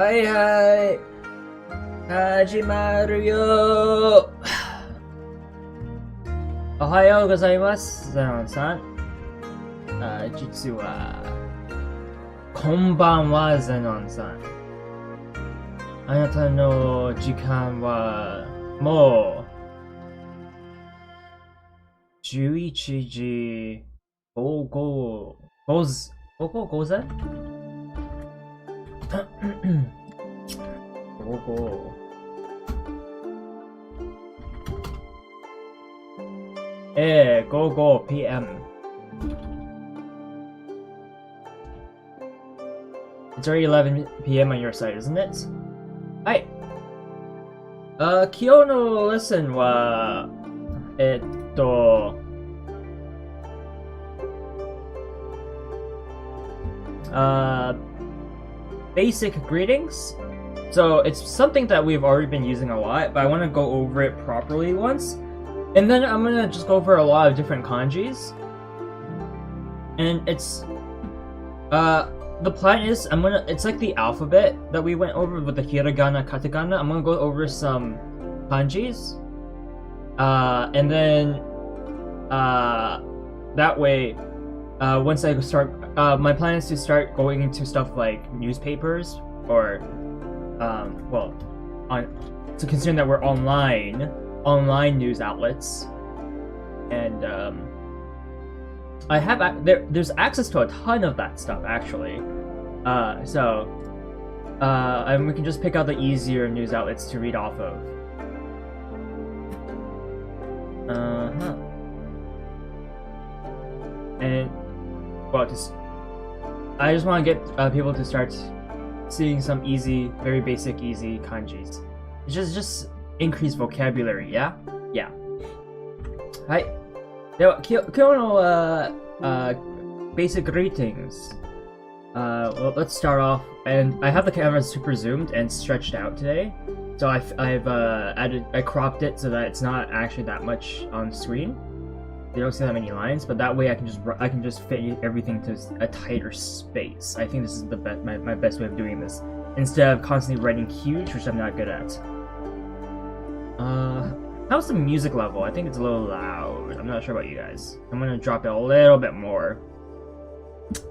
はいはい、始まるよ。おはようございます、ゼノンさん。実は、こんばんは、ゼノンさん。あなたの時間は、もう、11時55、午前午後。午後 PM. It's already 11 PM on your side, isn't it? はい。今日のレッスンは、basic greetings. So it's something that we've already been using a lot, but I want to go over it properly once. And then I'm gonna just go over a lot of different kanjis. And it's, the plan is it's like the alphabet that we went over with the hiragana, katakana. I'm gonna go over some kanjis. And then, that way, once I start, my plan is to start going into stuff like newspapers or, so considering that we're online news outlets, and I have there's access to a ton of that stuff actually. And we can just pick out the easier news outlets to read off of. And well, I just want to get people to start seeing some easy, very basic, easy kanjis. It's just increase vocabulary, yeah? Yeah. はい。では、今日の、basic greetings. Well, let's start off, and I have the camera super zoomed and stretched out today, so I cropped it so that it's not actually that much on screen. You don't see that many lines, but that way I can just fit everything to a tighter space. I think this is the my best way of doing this, instead of constantly writing huge, which I'm not good at. How's the music level? I think it's a little loud. I'm not sure about you guys. I'm gonna drop it a little bit more.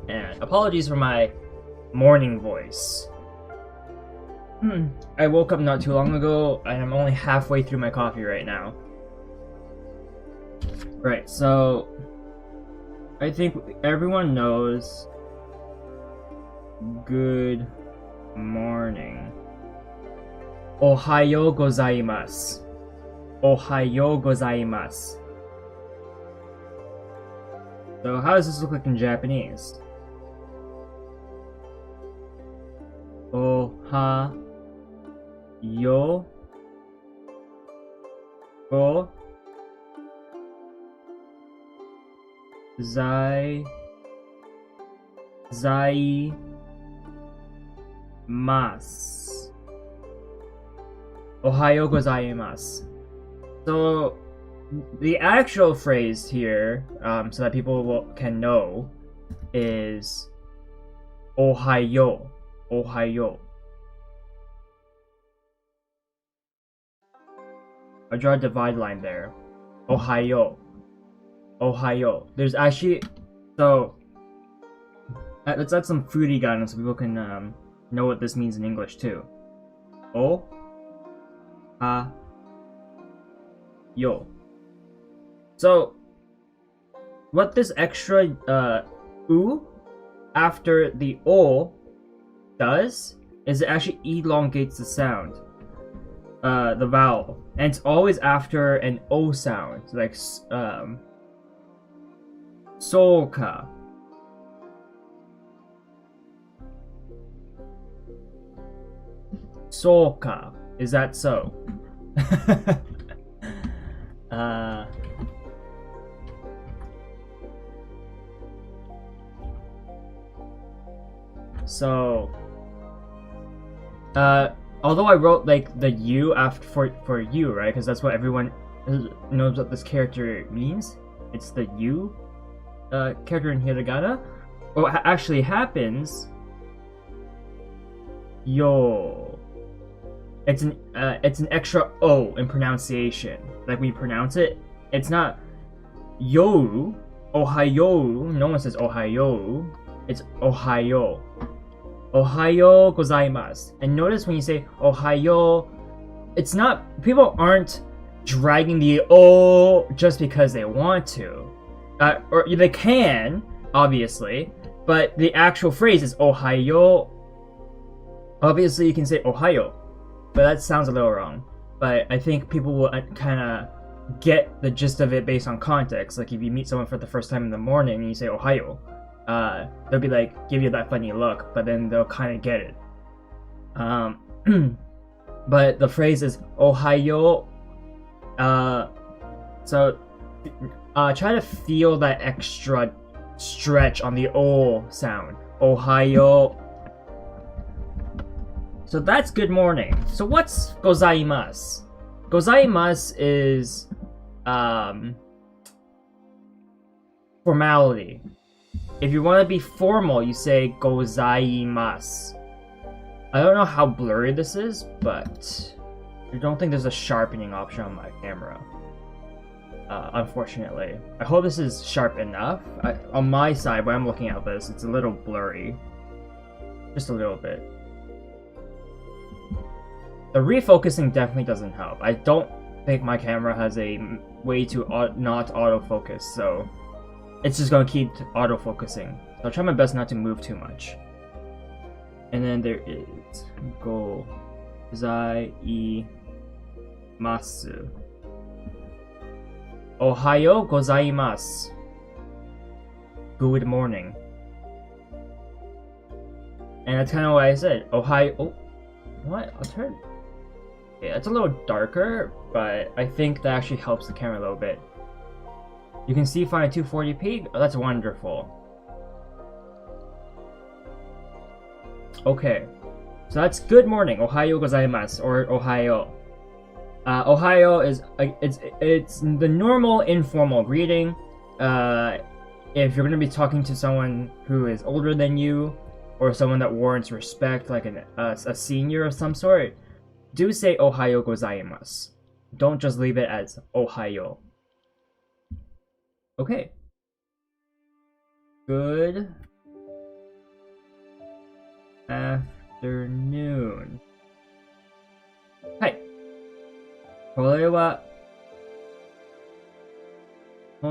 And apologies for my morning voice. I woke up not too long ago, and I'm only halfway through my coffee right now. Right, so I think everyone knows good morning. Ohayo gozaimasu. Ohayo gozaimasu. So how does this look like in Japanese? Ohayo go zaimasu. Ohayo gozaimasu. So the actual phrase here, so that people can know, is Ohayo. Ohayo. I'll draw a divide line there. Ohayo. Ohayo. There's actually, so let's add some furigana so people can know what this means in English too. Yo. So, what this extra u after the o does is it actually elongates the sound, the vowel, and it's always after an o sound, like soka. Soka. Is that so? So, although I wrote like the U after for you, right? Because that's what everyone knows what this character means. It's the U character in hiragana. What actually happens yo. It's an extra O in pronunciation. Like when you pronounce it, it's not yo, Ohayo. No one says Ohayo. It's Ohayo. Ohayo gozaimasu. And notice when you say Ohayo, it's not, people aren't dragging the O just because they want to. Or they can, obviously, but the actual phrase is Ohayo. Obviously, you can say Ohayo, but that sounds a little wrong. But I think people will kind of get the gist of it based on context. Like if you meet someone for the first time in the morning and you say Ohayo, they'll be like, give you that funny look, but then they'll kind of get it. But the phrase is Ohayo. So try to feel that extra stretch on the O sound. Ohayo. So that's good morning. So what's gozaimasu? Gozaimasu is formality. If you want to be formal, you say gozaimasu. I don't know how blurry this is, but I don't think there's a sharpening option on my camera. Unfortunately. I hope this is sharp enough. On my side, when I'm looking at this, it's a little blurry. Just a little bit. The refocusing definitely doesn't help. I don't think my camera has a way to not autofocus, so it's just going to keep autofocusing. So I'll try my best not to move too much. And then there is gozaimasu. Ohayo gozaimasu. Good morning. And that's kind of what I said. Ohayo. Oh, what? I'll turn. Yeah, it's a little darker, but I think that actually helps the camera a little bit. You can see fine at 240p. Oh, that's wonderful. Okay, so that's good morning. Ohayo gozaimasu, or Ohayo. Ohayo is it's the normal informal greeting. If you're gonna be talking to someone who is older than you, or someone that warrants respect, like a senior of some sort, do say Ohayo gozaimasu. Don't just leave it as Ohayo. Okay. Good afternoon. Hi. これはち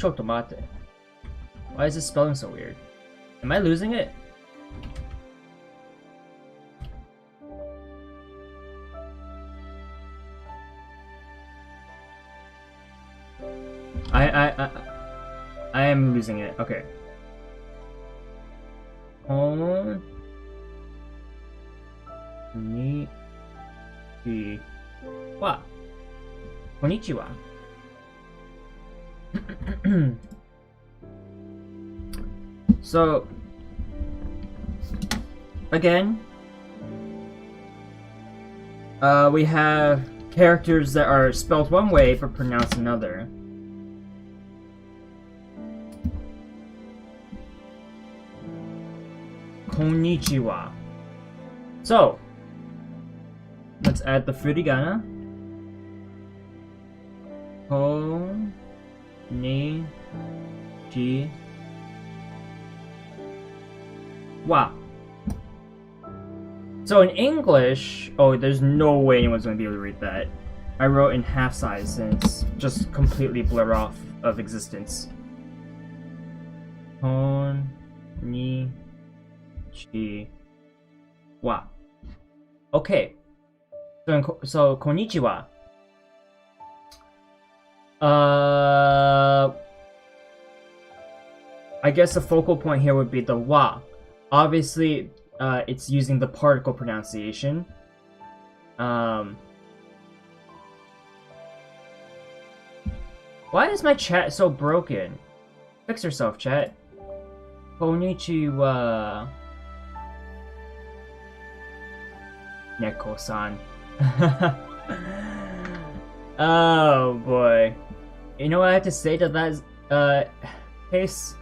ょっと待って. Why is this spelling so weird? Am I losing it? I am losing it. Okay. Konnichiwa. So, again, we have characters that are spelled one way but pronounced another. Konnichiwa. So, let's add the furigana. Konnichiwa. So in English, oh, there's no way anyone's going to be able to read that. I wrote in half size and it's just completely blur off of existence. Konnichiwa. Okay. So konnichiwa. I guess the focal point here would be the wa. Obviously, it's using the particle pronunciation. Why is my chat so broken? Fix yourself, chat. Konnichiwa. Neko-san. Oh boy. You know what I have to say to that case?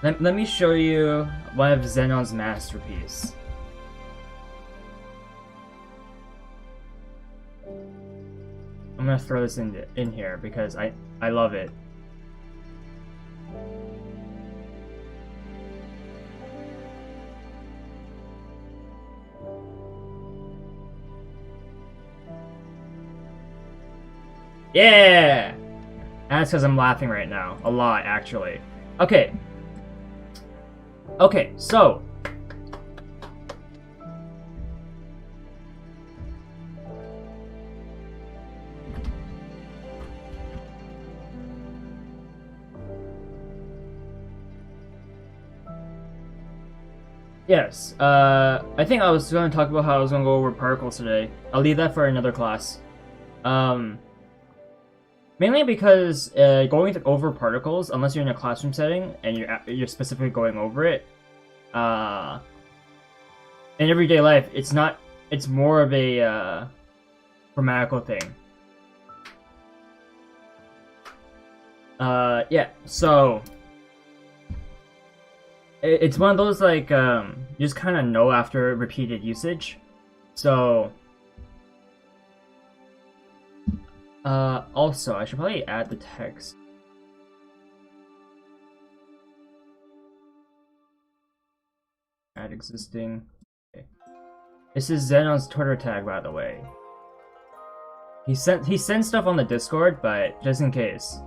Let me show you one of Zenon's masterpiece. I'm gonna throw this in here because I love it. Yeah! And that's because I'm laughing right now. A lot, actually. Okay. Okay, so... Yes, I think I was going to talk about how I was going to go over particles today. I'll leave that for another class. Mainly because going over particles, unless you're in a classroom setting and you're specifically going over it, in everyday life, it's more of a grammatical thing. Yeah, so it's one of those like you just kind of know after repeated usage. So also I should probably add the text. Add existing. Okay. This is Zenon's Twitter tag, by the way. He sends stuff on the Discord, but just in case.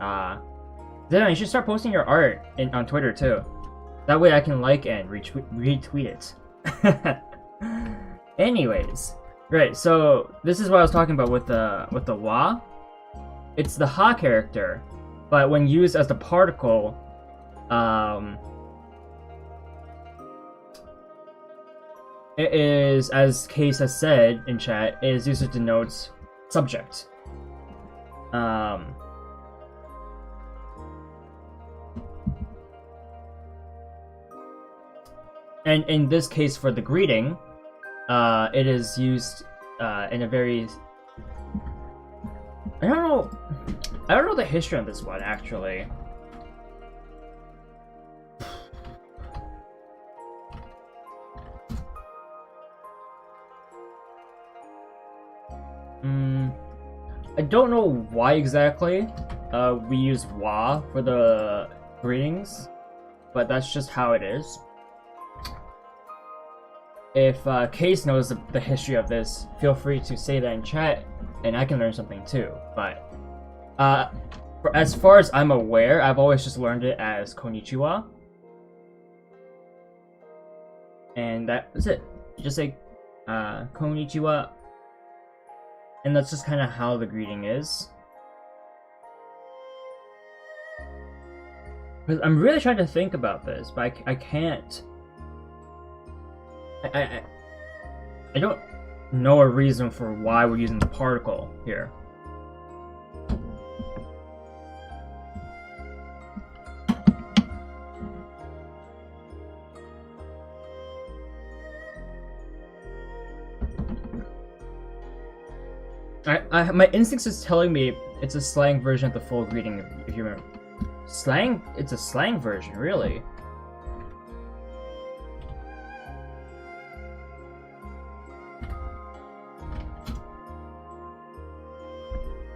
Zenon, you should start posting your art on Twitter too. That way I can like and retweet it. Anyways, right. So this is what I was talking about with the wa. It's the ha character, but when used as the particle, it is, as Case has said in chat, it is used to denote subject. And in this case, for the greeting, it is used in a very... I don't know the history on this one, actually. I don't know why exactly we use wa for the greetings, but that's just how it is. If Case knows the history of this, feel free to say that in chat, and I can learn something too. But as far as I'm aware, I've always just learned it as konnichiwa, and that's it. You just say konnichiwa, and that's just kind of how the greeting is. Because I'm really trying to think about this, but I can't. I don't know a reason for why we're using the particle here. My instincts is telling me it's a slang version of the full greeting, if you remember. Slang? It's a slang version, really?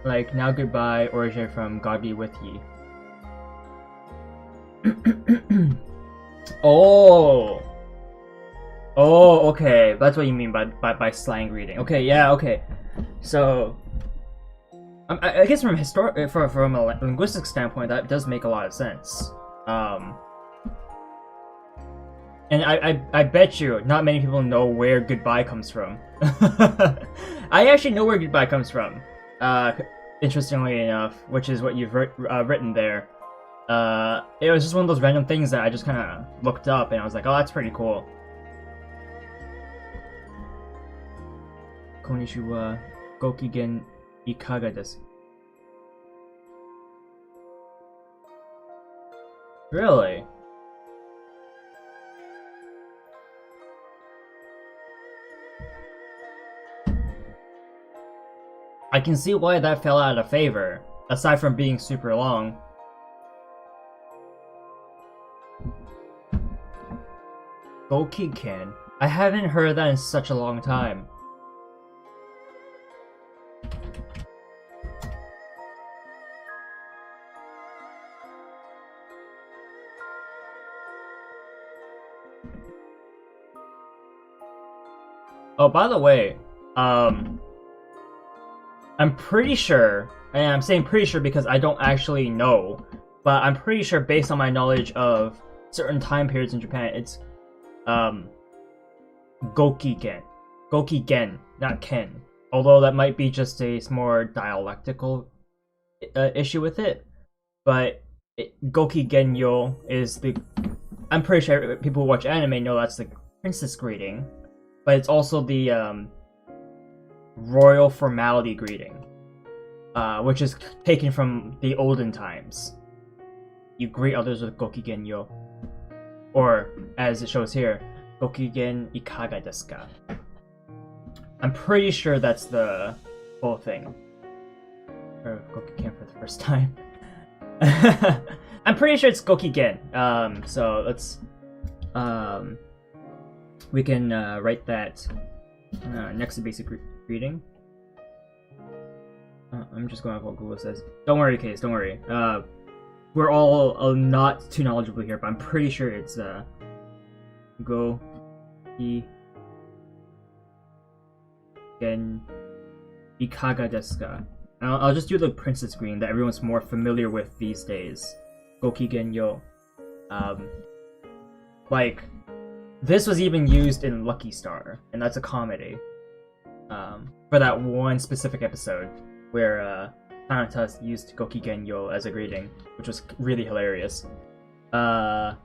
Like, now goodbye, origin from God be with ye. Oh! Oh, okay. That's what you mean by slang greeting. Okay, yeah, okay. So, I guess from from a linguistic standpoint, that does make a lot of sense. And I bet you not many people know where goodbye comes from. I actually know where goodbye comes from. Interestingly enough, which is what you've written there. It was just one of those random things that I just kind of looked up, and I was like, oh, that's pretty cool. Konnichiwa, gokigen ikaga desu? Really? I can see why that fell out of favor, aside from being super long. Gokiken. I haven't heard that in such a long time. Oh, by the way, I'm pretty sure, and I'm saying pretty sure because I don't actually know, but I'm pretty sure based on my knowledge of certain time periods in Japan, it's Gokigen. Gokigen, not Ken. Although that might be just a more dialectical issue with it, but Gokigenyo is the. I'm pretty sure people who watch anime know that's the princess greeting, but it's also the royal formality greeting, which is taken from the olden times. You greet others with Gokigenyo, or as it shows here, Gokigen ikaga desu ka? I'm pretty sure that's the whole thing. Or Gokigen for the first time. I'm pretty sure it's Gokigen. So let's we can write that next to basic greeting. I'm just going off what Google says. Don't worry, Case. Don't worry. We're all not too knowledgeable here, but I'm pretty sure it's Go I Gen Ikaga desu ka? I'll just do the princess green that everyone's more familiar with these days. Gokigenyo. Like, this was even used in Lucky Star, and that's a comedy. For that one specific episode where Kanata used Gokigenyo as a greeting, which was really hilarious. But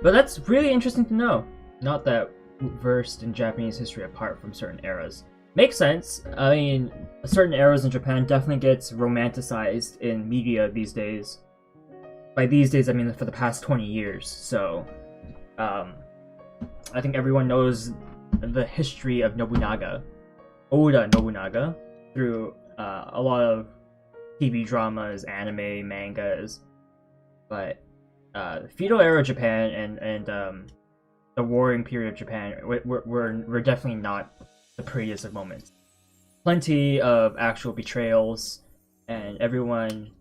that's really interesting to know. Not that versed in Japanese history apart from certain eras. Makes sense. I mean, certain eras in Japan definitely gets romanticized in media these days. By these days, I mean for the past 20 years. So, I think everyone knows the history of Nobunaga, Oda Nobunaga, through a lot of TV dramas, anime, mangas. But the feudal era of Japan and the warring period of Japan were definitely not the prettiest of moments. Plenty of actual betrayals, and everyone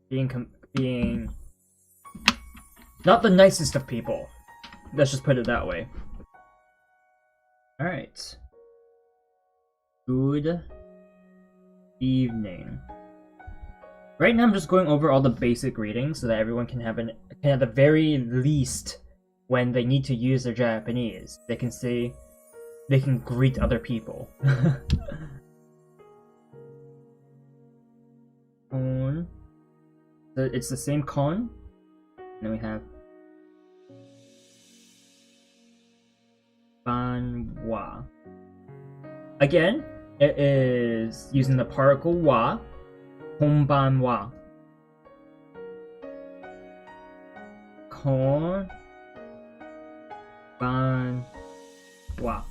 being not the nicest of people. Let's just put it that way. Alright. Good evening. Right now I'm just going over all the basic greetings so that everyone can have at the very least, when they need to use their Japanese, they can greet other people. Kon. So it's the same kon. And then we have Banwa. Again, it is using the particle wa. Konbanwa. Kon. Banwa.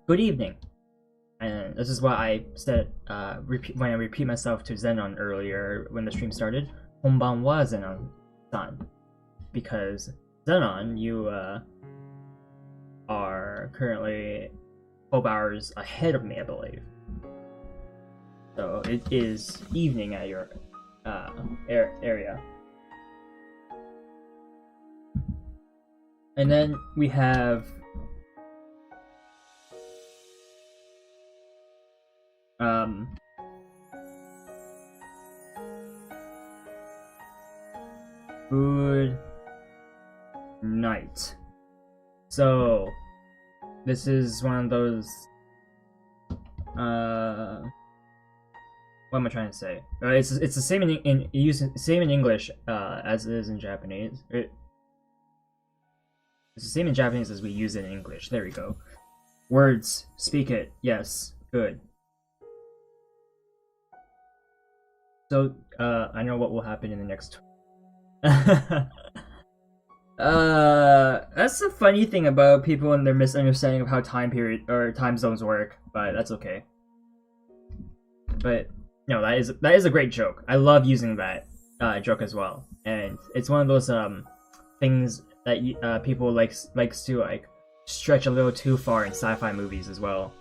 Good evening. And this is what I said when I repeat myself to Zenon earlier when the stream started. Konbanwa Zenon-san. Because Zenon, you are currently 12 hours ahead of me, I believe. So it is evening at your area. And then we have good night. So this is one of those what am I trying to say? It's the same same in English as it is in Japanese. It's the same in Japanese as we use it in English. There we go. Words, speak it. Yes, good. So I know what will happen in the next. That's the funny thing about people and their misunderstanding of how time period or time zones work, but that's okay. But no, that is a great joke. I love using that joke as well, and it's one of those things that people likes to like stretch a little too far in sci-fi movies as well.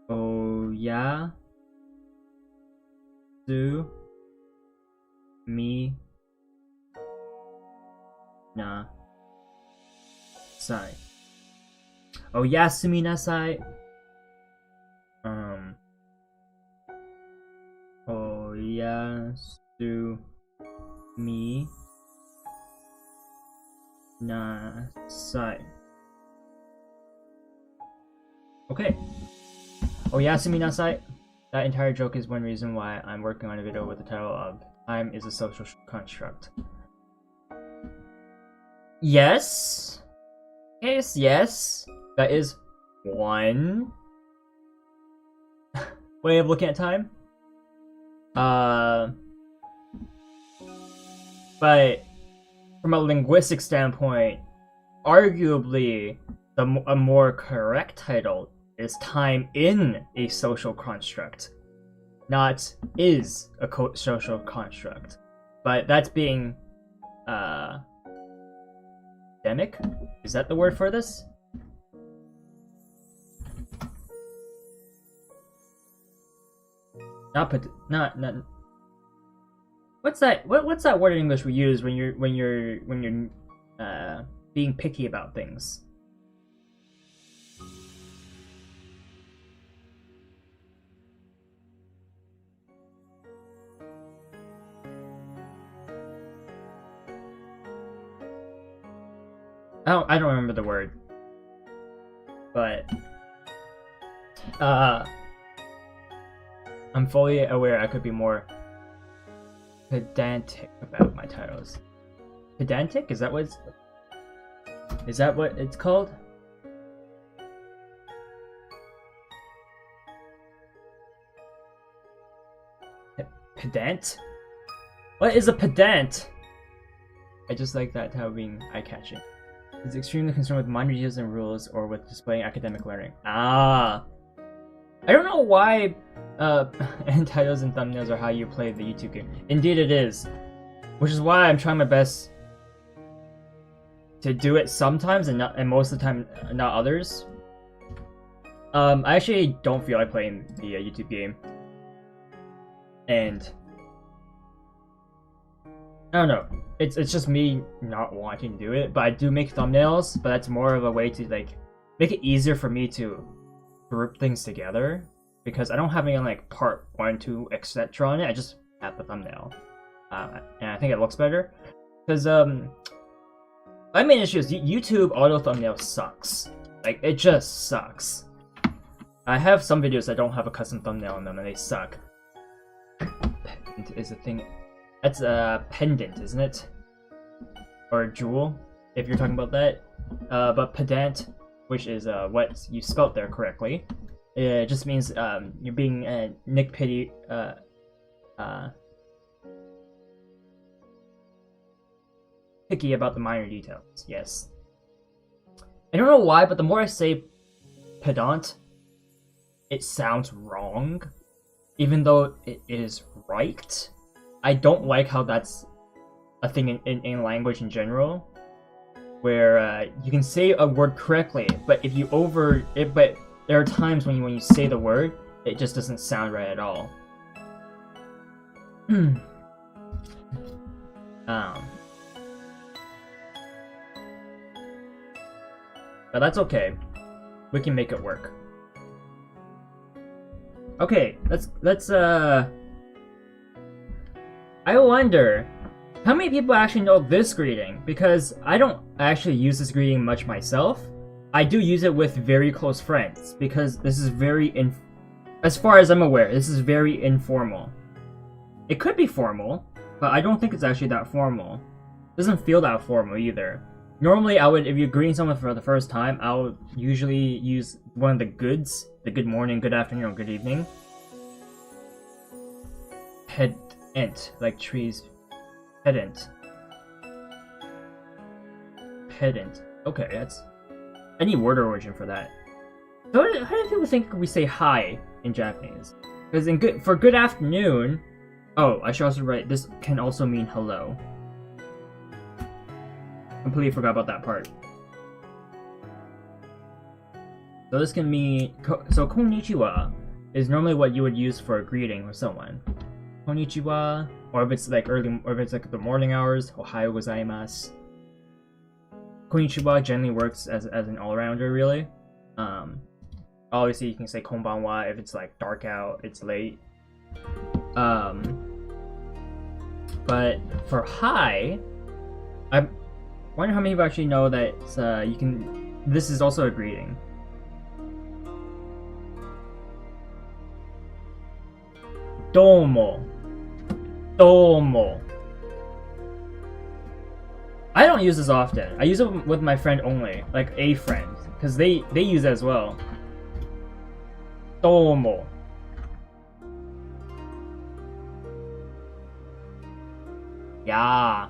Oh yeah, do me na sai. Oh yasumi nasai. Oh yasu mi nasai. Okay. Oh yasumi nasai. That entire joke is one reason why I'm working on a video with the title of Time is a Social Construct. Yes. Yes. That is one way of looking at time. But from a linguistic standpoint, arguably a more correct title is time in a social construct, not is a social construct. But that's being academic? Is that the word for this? Not. What's that? What's that word in English we use when you're being picky about things? I don't remember the word, but I'm fully aware I could be more pedantic about my titles. Pedantic? Is that what it's called? Pedant? What is a pedant? I just like that title being eye-catching. It's extremely concerned with minor details and rules or with displaying academic learning. Ah! I don't know why titles and thumbnails are how you play the YouTube game. Indeed it is. Which is why I'm trying my best to do it sometimes and most of the time not others. I actually don't feel like playing the YouTube game. And I don't know. It's just me not wanting to do it, but I do make thumbnails, but that's more of a way to like make it easier for me to group things together, because I don't have any like part 1, 2, etc. on it. I just have the thumbnail, and I think it looks better. Because my main issue is YouTube auto thumbnail sucks. Like it just sucks. I have some videos that don't have a custom thumbnail on them, and they suck. Is a thing. That's a pendant, isn't it? Or a jewel, if you're talking about that. But pedant, which is what you spelt there correctly, it just means you're being nitpicky, picky about the minor details. Yes. I don't know why, but the more I say pedant, it sounds wrong, even though it is right. I don't like how that's a thing in language in general, where you can say a word correctly, but if you but there are times when you say the word, it just doesn't sound right at all. But that's okay. We can make it work. Okay, let's I wonder how many people actually know this greeting, because I don't actually use this greeting much myself. I do use it with very close friends, because this is as far as I'm aware, this is very informal. It could be formal, but I don't think it's actually that formal. It doesn't feel that formal either. Normally, if you're greeting someone for the first time, I would usually use one of the goods, the good morning, good afternoon, or good evening. Ent, like trees. Pedant. Pedant. Okay, that's... I need word origin for that. So how do people think we say hi in Japanese? Because for good afternoon... Oh, I should also write, this can also mean hello. Completely forgot about that part. So this can mean... So konnichiwa is normally what you would use for a greeting with someone. Konnichiwa, or if it's like the morning hours, ohayo gozaimasu. Konnichiwa generally works as an all-rounder, really. Obviously you can say konbanwa if it's like dark out, it's late. But for hi, I wonder how many of you actually know that you can. This is also a greeting. Domo. Domo. I don't use this often. I use it with my friend only, like a friend, because they use it as well. Domo. Yeah.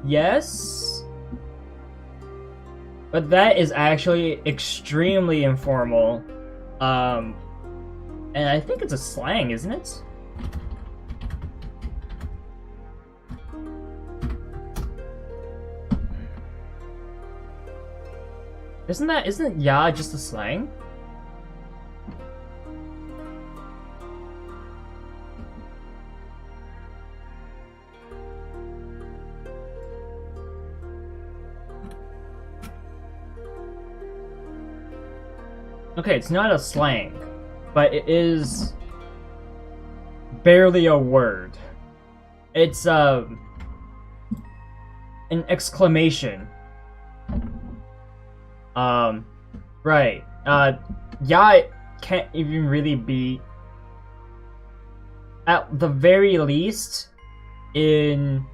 Yes. But that is actually extremely informal. And I think it's a slang, isn't it? Isn't ya just a slang? Okay, it's not a slang, but it is barely a word. It's an exclamation. Right. Yeah, can't even really be, at the very least, in...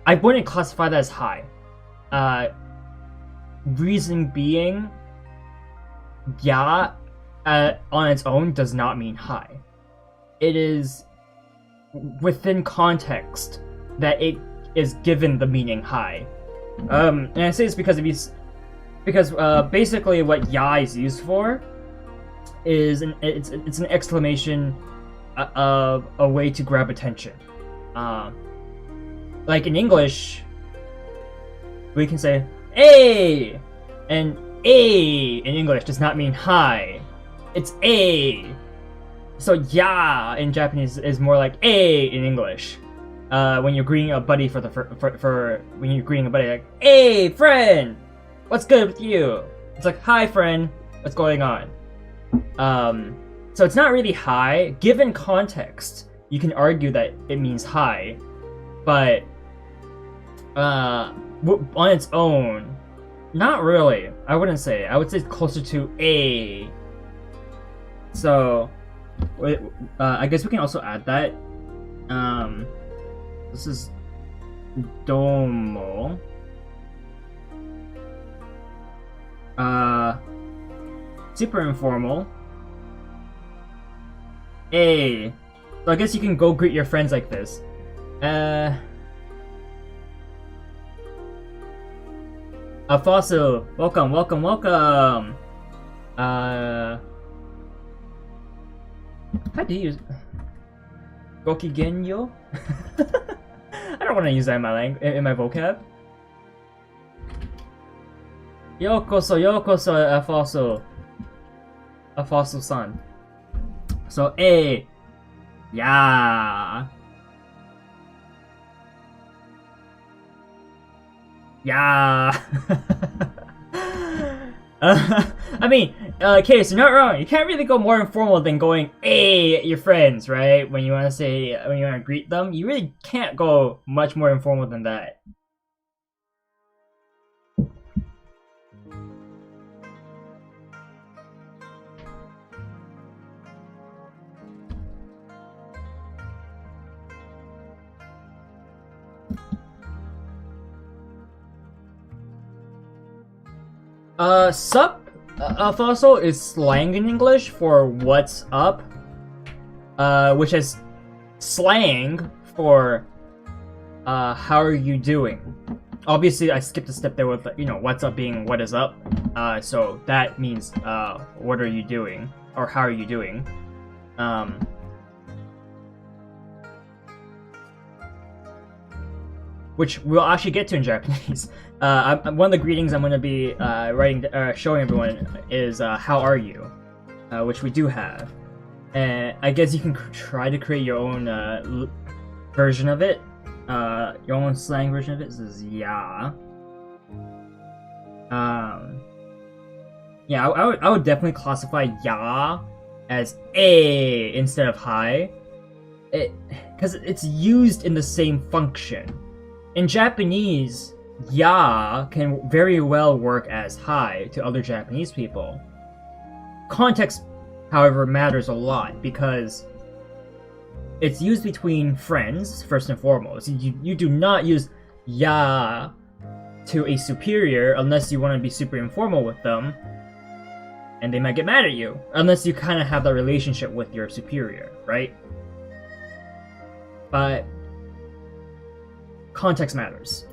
I wouldn't classify that as high. Reason being, yeah, on its own does not mean high. It is within context that it is given the meaning high. And I say this because basically what ya is used for is it's an exclamation of a way to grab attention. Like in English, we can say "Hey," and "A" in English does not mean hi. It's "A." So "ya" in Japanese is more like "A" in English. When you're greeting a buddy when you're greeting a buddy, like, "Hey, friend, what's good with you?" It's like, "Hi, friend, what's going on?" So it's not really hi. Given context, you can argue that it means hi, but on its own, not really. I wouldn't say. I would say it's closer to a. So, I guess we can also add that. This is domo. Super informal. A. So I guess you can go greet your friends like this. A fossil. Welcome, welcome, welcome. How do you use Gokigenyo? I don't want to use that in my vocab. Yokoso, a fossil son. So A, yeah, yeah. I mean, Case, you're not wrong. You can't really go more informal than going "Hey" at your friends, right? When you want to greet them, you really can't go much more informal than that. Sup, also is slang in English for what's up, which is slang for, how are you doing? Obviously, I skipped a step there with, what's up being what is up, so that means, what are you doing? Or how are you doing? Which we'll actually get to in Japanese. One of the greetings I'm going to be showing everyone is how are you, which we do have, and I guess you can try to create your own version of it, your own slang version of it. This is yeah. Yeah, I would definitely classify ya as a instead of hi, because it's used in the same function. In Japanese, ya can very well work as hi to other Japanese people. Context, however, matters a lot because it's used between friends, first and foremost. You do not use ya to a superior unless you want to be super informal with them, and they might get mad at you, unless you kind of have that relationship with your superior, right? But context matters.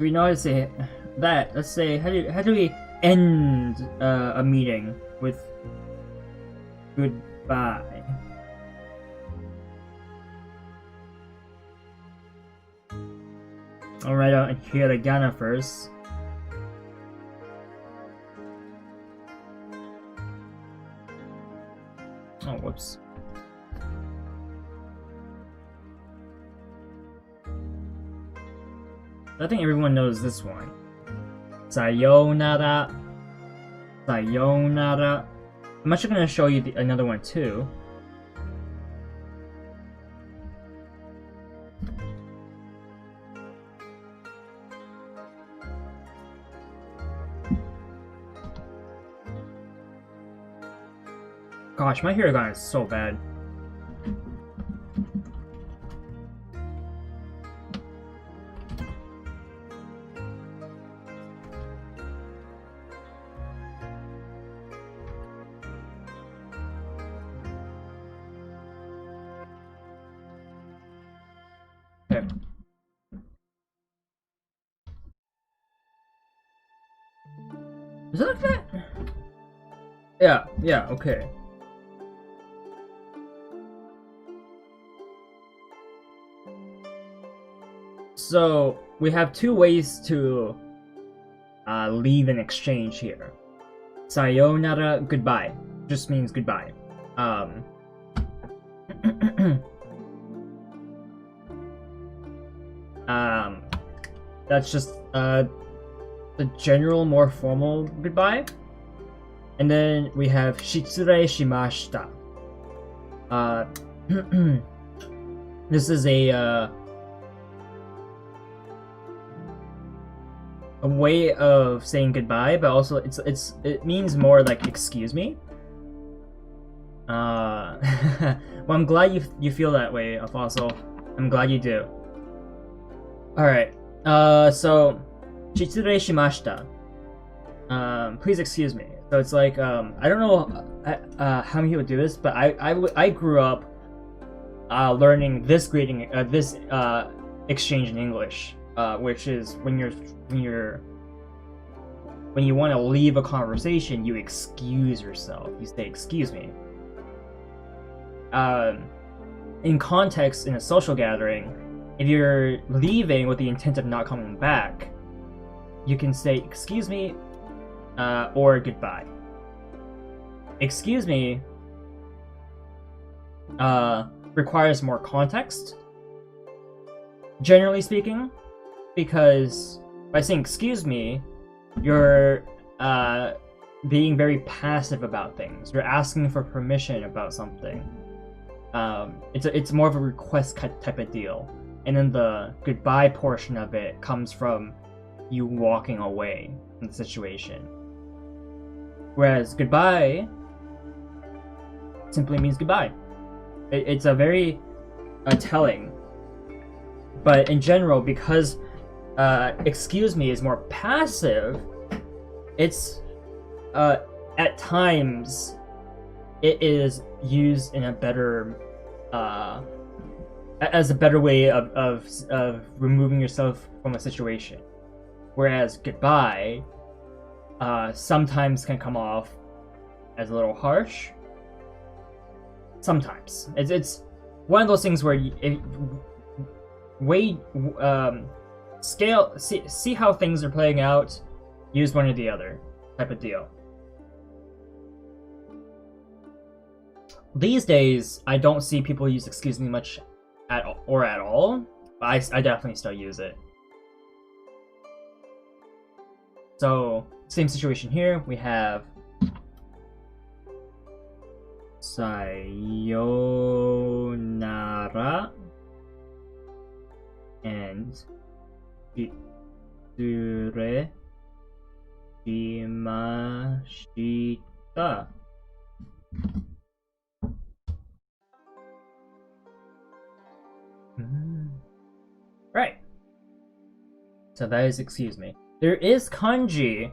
We know how to say that. Let's say, how do we end a meeting with goodbye? I'll write out hiragana first. Oh, whoops. I think everyone knows this one. Sayonara. Sayonara. I'm actually going to show you another one too. Gosh, my hiragana is so bad. Okay. Is it like that? Yeah, okay. So, we have two ways to leave an exchange here. Sayonara, goodbye. Just means goodbye. That's just the general, more formal goodbye. And then we have shitsurei shimashita. This is a way of saying goodbye, but also it means more like excuse me. Well, I'm glad you feel that way, Fossil. I'm glad you do. Alright, so shitsurei shimashita. Please excuse me. So it's like, I don't know how many people do this, but I grew up learning this greeting, this exchange in English, which is when you want to leave a conversation, you excuse yourself. You say, "Excuse me." In context, in a social gathering, if you're leaving with the intent of not coming back, you can say, "Excuse me," or "Goodbye." "Excuse me" requires more context, generally speaking, because by saying "excuse me," you're being very passive about things. You're asking for permission about something. It's more of a request type of deal. And then the goodbye portion of it comes from you walking away from the situation. Whereas goodbye simply means goodbye. It's a very telling. But in general, because excuse me is more passive, it's at times it is used in a better as a better way of removing yourself from a situation. Whereas goodbye sometimes can come off as a little harsh. Sometimes it's one of those things where see how things are playing out, use one or the other type of deal. These days, I don't see people use excuse me much at all, but I definitely still use it. So, same situation here. We have sayonara and shitsureshimashita. Right. So that is excuse me. There is kanji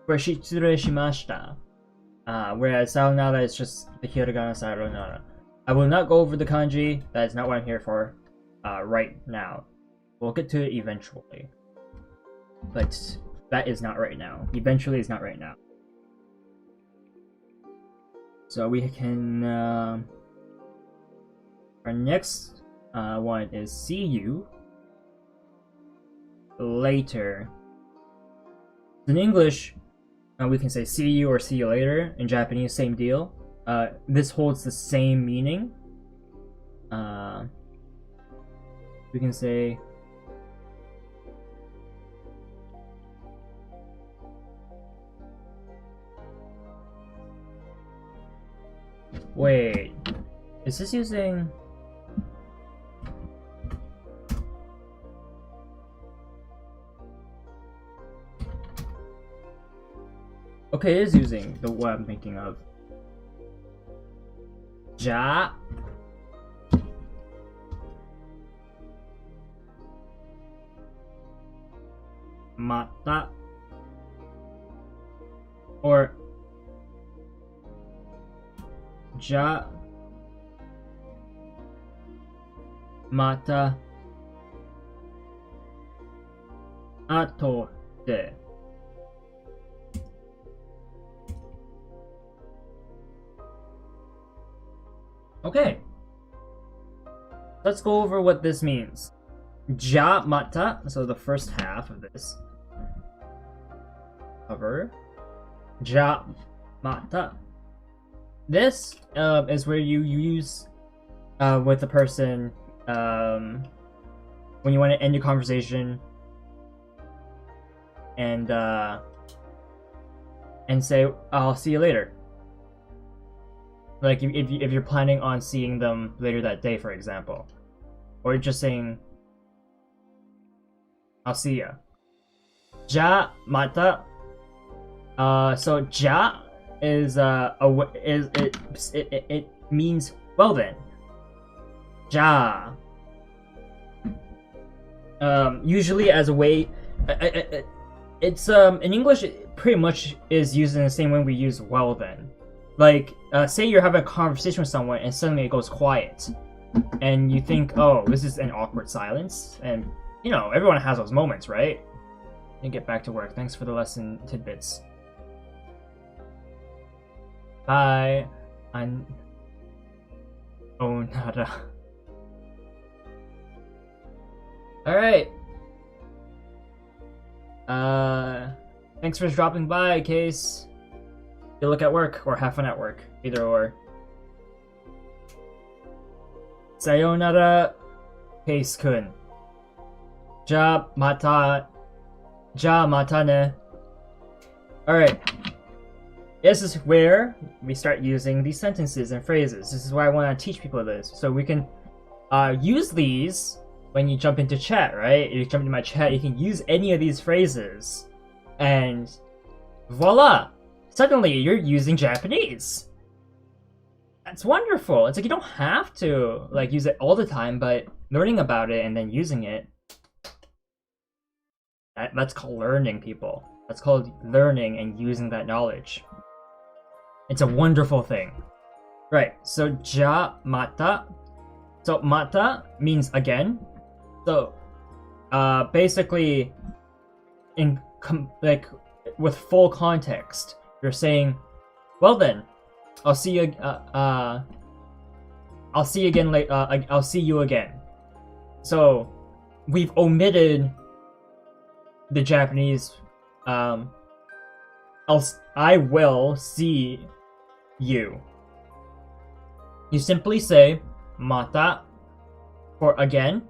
for shitsure shimashita, whereas sayonara is just the hiragana sayonara. I will not go over the kanji. That is not what I'm here for right now. We'll get to it eventually. But that is not right now. Eventually is not right now. So we can... our next one is see you later. In English, we can say see you or see you later. In Japanese, same deal. This holds the same meaning. We can say wait, is this using... Okay, it is using the what I'm thinking of. Ja. Mata. Or Ja. Mata. Ato de. Okay, let's go over what this means. Ja mata, so the first half of this cover. Ja mata. This is where you use with the person when you want to end your conversation and say, "I'll see you later." Like if you're planning on seeing them later that day, for example, or just saying, "I'll see ya." Ja mata. So ja is it means well then. Ja. Usually as a way, it's in English it pretty much is used in the same way we use well then. Like, say you're having a conversation with someone and suddenly it goes quiet. And you think, oh, this is an awkward silence. And, you know, everyone has those moments, right? And get back to work. Thanks for the lesson tidbits. Bye. I'm... Oh, nada. Alright. Thanks for dropping by, Case. Good luck at work, or have fun at work. Either or. Sayonara, Case-kun. Ja mata ne. Alright. This is where we start using these sentences and phrases. This is why I want to teach people this. So we can use these when you jump into chat, right? If you jump into my chat, you can use any of these phrases. And voila! Suddenly, you're using Japanese. That's wonderful. It's like you don't have to like use it all the time, but learning about it and then using it That's called learning, people. That's called learning and using that knowledge. It's a wonderful thing. Right, so ja mata. So mata means again. So basically like with full context, you're saying, well then, I'll see you I'll see you again I'll see you again. So we've omitted the Japanese I will see you. You simply say mata for again,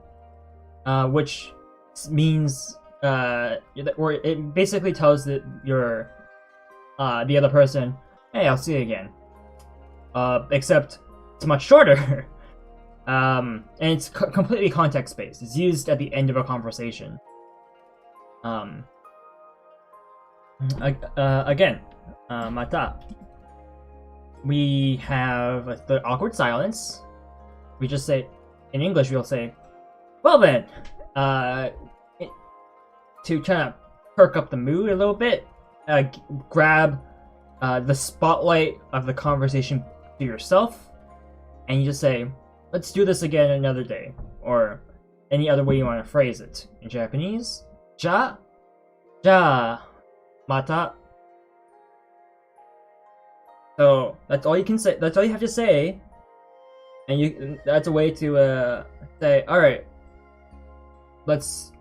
which means or it basically tells the other person, hey, I'll see you again. Except it's much shorter. And it's completely context based. It's used at the end of a conversation. Again, mata. We have the awkward silence. We just say, in English, we'll say, well then, to try to perk up the mood a little bit, grab the spotlight of the conversation to yourself, and you just say, let's do this again another day, or any other way you want to phrase it. In Japanese, ja, mata. So that's all you can say. That's all you have to say, and that's a way to say, all right, let's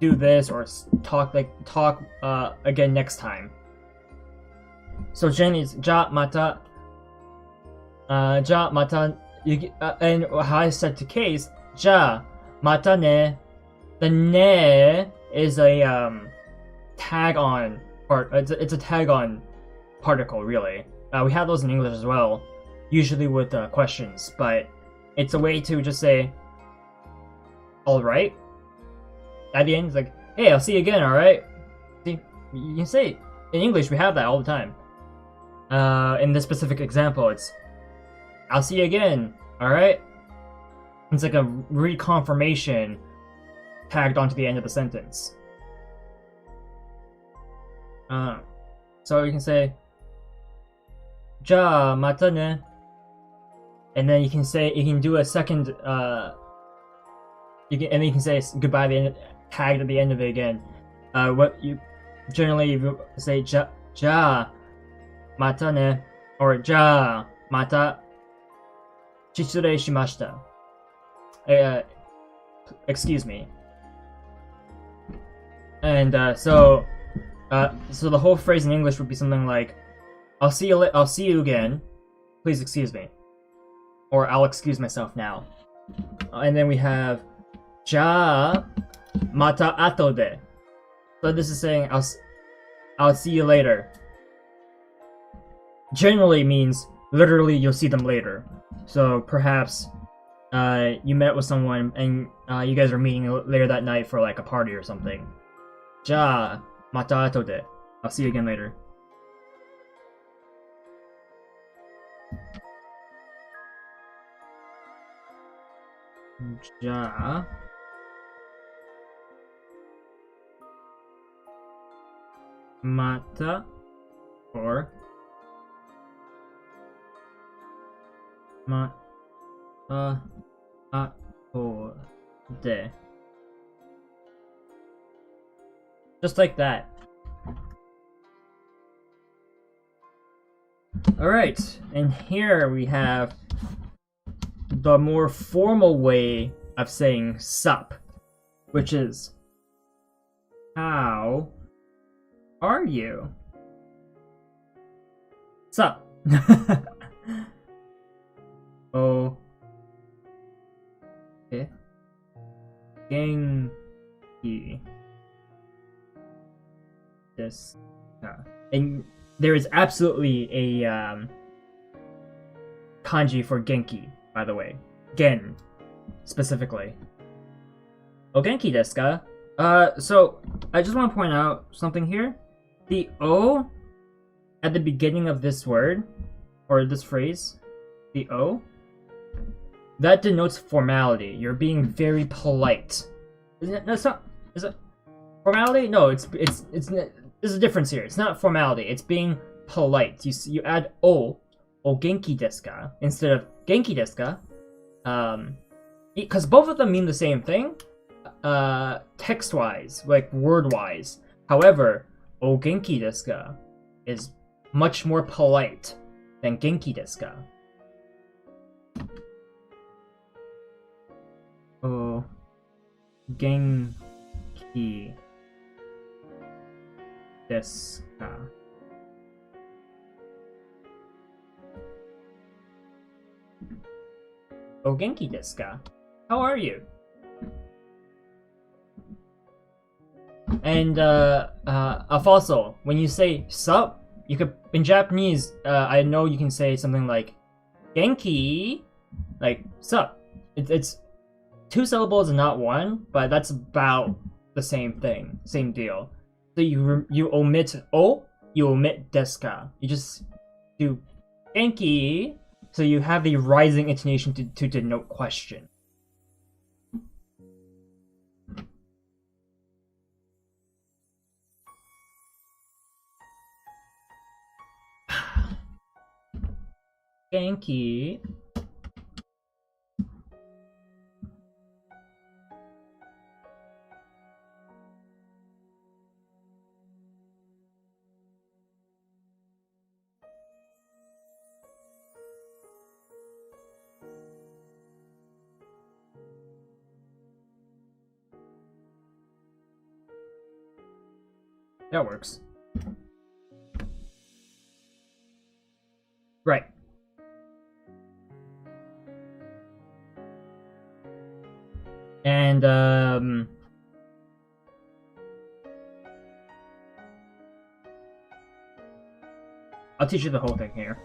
do this or talk again next time. So generally, it's ja mata. Ja mata. And how I said to case, ja mata ne. The ne is a tag on part. It's a tag on particle, really. We have those in English as well, usually with questions, but it's a way to just say, alright. At the end, it's like, hey, I'll see you again, alright? See, you can say, in English, we have that all the time. In this specific example, it's, I'll see you again, alright? It's like a reconfirmation tagged onto the end of the sentence. So you can say, ja mata ne, and then you can do a second you can say goodbye at the end, tagged at the end of it again. What you generally say, ja mata ne, or ja mata chitsurei shimashita. Excuse me. And so the whole phrase in English would be something like, I'll see you again. Please excuse me. Or I'll excuse myself now. And then we have ja mata ato de. So this is saying I'll see you later. Generally means literally you'll see them later. So perhaps you met with someone and you guys are meeting later that night for like a party or something. Ja mata ato de. I'll see you again later. Ja mata or mata ato de. Just like that. Alright, and here we have the more formal way of saying sup, which is, how are you? Sup. Oh. Okay. Genki. This. And there is absolutely a kanji for genki, by the way. Gen, specifically. O genki desu ka? So, I just want to point out something here. The O at the beginning of this word, or this phrase, the O, that denotes formality. You're being very polite. That's not, is it? Formality? No, there's a difference here. It's not formality. It's being polite. You add o genki desu ka instead of genki desu ka. Because both of them mean the same thing, text-wise, like word-wise. However, o genki desu ka is much more polite than genki desu ka. O genki desu ka. O genki desu ka? How are you? And also, when you say sup, you could in Japanese. I know you can say something like genki, like sup. It's 2 syllables and not 1, but that's about the same thing, same deal. So you omit o, you omit desu ka. You just do genki, so you have the rising intonation to denote question. Genki. That works. Right. And I'll teach you the whole thing here.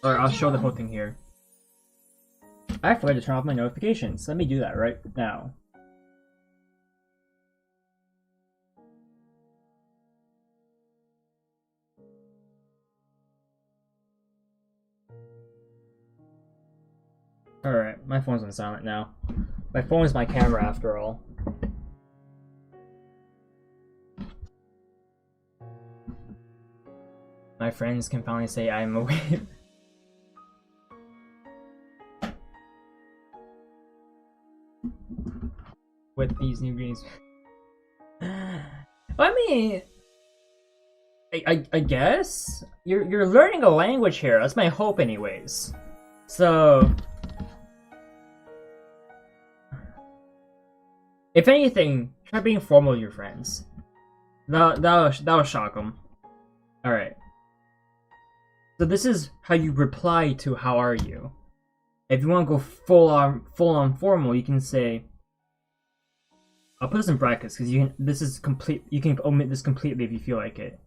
Or I'll show the whole thing here. I forgot to turn off my notifications. Let me do that right now. Alright, my phone's on silent now. My phone is my camera after all. My friends can finally say I'm awake. With these new greens. I mean, I guess you're learning a language here. That's my hope, anyways. So, if anything, try being formal with your friends. That'll shock them. All right. So this is how you reply to "How are you?" If you want to go full on formal, you can say. I'll put this in brackets because this is complete. You can omit this completely if you feel like it.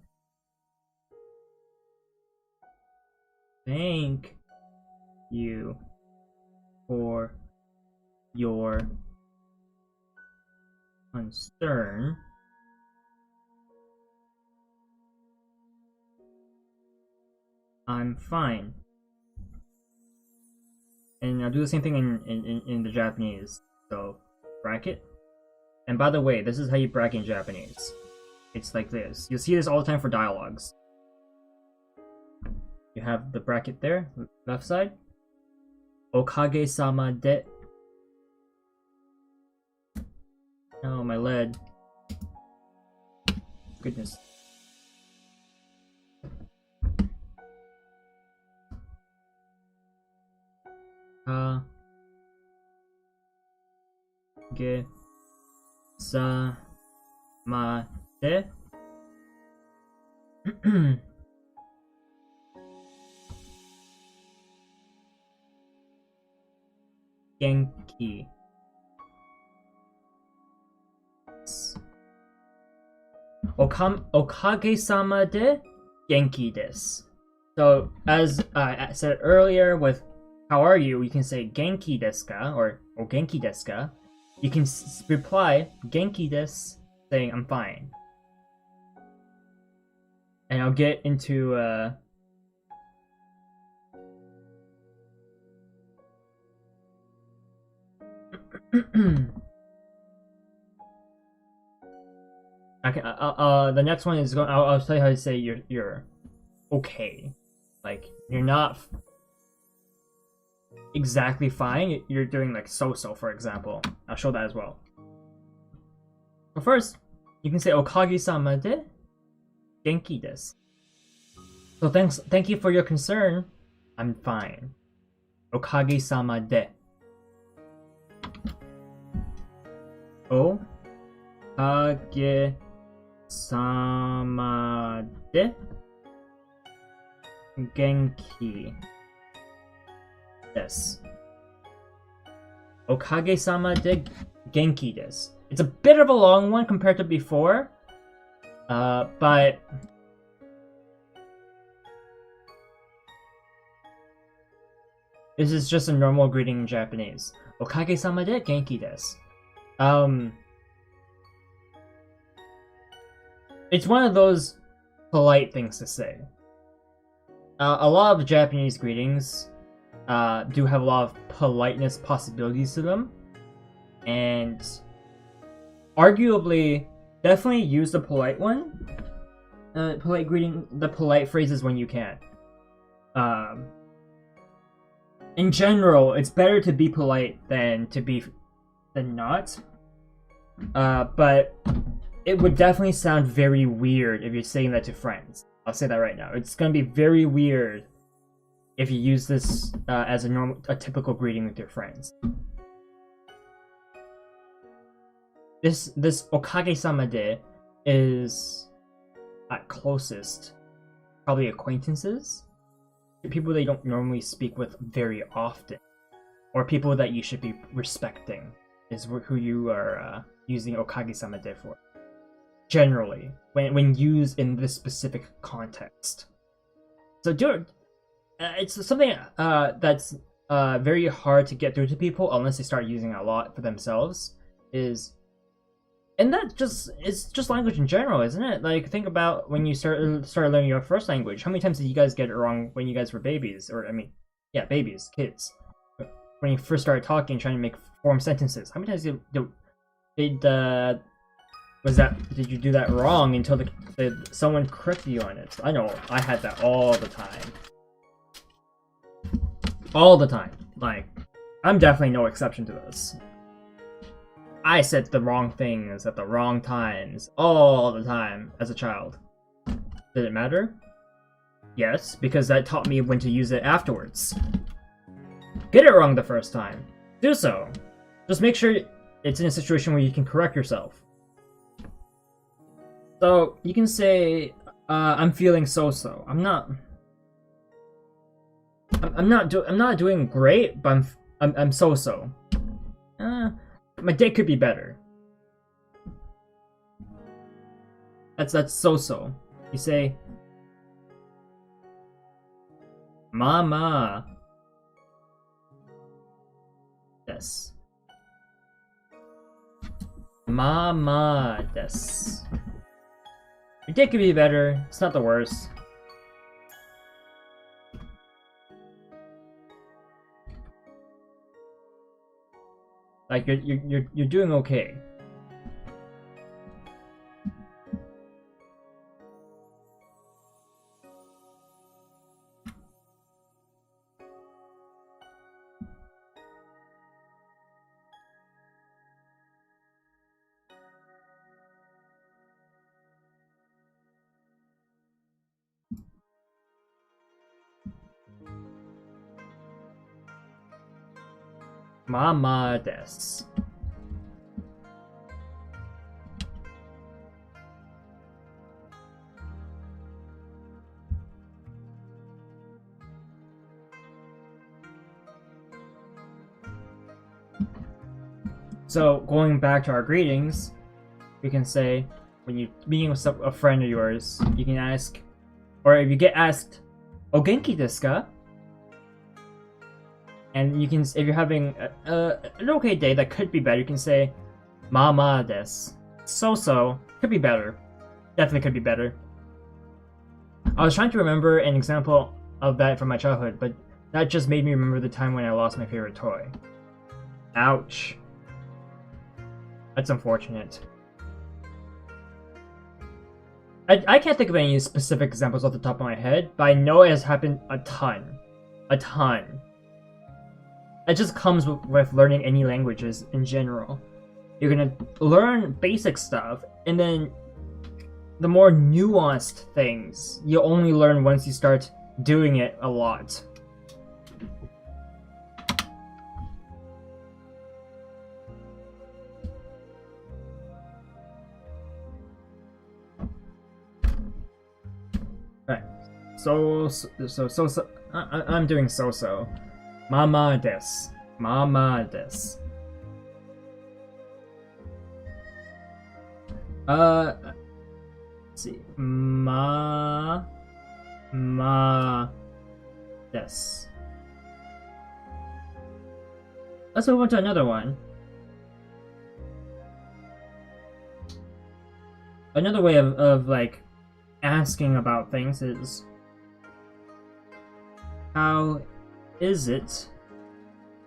Thank you for your concern. I'm fine. And I'll do the same thing in the Japanese. So, bracket. And by the way, this is how you bracket in Japanese. It's like this. You'll see this all the time for dialogues. You have the bracket there, left side. Okage-sama de. Oh, my lead. Goodness. Ge sa ma de. Genki. Okage-sama de genki desu. So, as I said earlier with "How are you?" you can say "Genki desu ka?" or "Genki desu ka?" You can reply "Genki desu," saying "I'm fine." And I'll get into The next one is going. I'll tell you how to say you're okay. Like you're not exactly fine. You're doing like so-so, for example. I'll show that as well. But first, you can say Okage-sama de genki desu. So thank you for your concern. I'm fine. Okage-sama de. Okage-sama de genki desu. Okage-sama de genki desu. It's a bit of a long one compared to before, but this is just a normal greeting in Japanese. Okage-sama de genki desu. It's one of those polite things to say. A lot of Japanese greetings do have a lot of politeness possibilities to them, and arguably, definitely use the polite one. Polite greeting, the polite phrases when you can. In general, it's better to be polite than not. But it would definitely sound very weird if you're saying that to friends. I'll say that right now. It's gonna be very weird if you use this as a typical greeting with your friends. This Okage-sama de is at closest probably acquaintances, people they don't normally speak with very often, or people that you should be respecting is who you are using Okage-sama de for. Generally, when used in this specific context. So it's something that's very hard to get through to people unless they start using it a lot for themselves. And that it's just language in general, isn't it? Like, think about when you started learning your first language. How many times did you guys get it wrong when you guys were babies? Or, I mean, yeah, babies, kids. When you first started talking, trying to make form sentences. How many times did you do that wrong until someone corrected you on it? I know, I had that all the time. All the time. Like, I'm definitely no exception to this. I said the wrong things at the wrong times all the time as a child. Did it matter? Yes, because that taught me when to use it afterwards. Get it wrong the first time. Do so. Just make sure it's in a situation where you can correct yourself. So, you can say, I'm feeling so-so. I'm not doing great, but I'm so-so. My day could be better. That's so-so. You say, Mama desu. Mama desu. Your day could be better. It's not the worst. Like you're doing okay. Mama desu. So, going back to our greetings, we can say, when you're meeting with a friend of yours, you can ask, or if you get asked, "O genki desu ka?" And you can, if you're having an okay day that could be better, you can say, "Mama desu." So-so, could be better. Definitely could be better. I was trying to remember an example of that from my childhood, but that just made me remember the time when I lost my favorite toy. Ouch. That's unfortunate. I can't think of any specific examples off the top of my head, but I know it has happened a ton. A ton. It just comes with learning any languages in general. You're gonna learn basic stuff, and then the more nuanced things you only learn once you start doing it a lot. Right. So. I'm doing so. Mama desu. Mama desu. Let's see. Desu. Let's move on to another one. Another way of like asking about things is, how is it?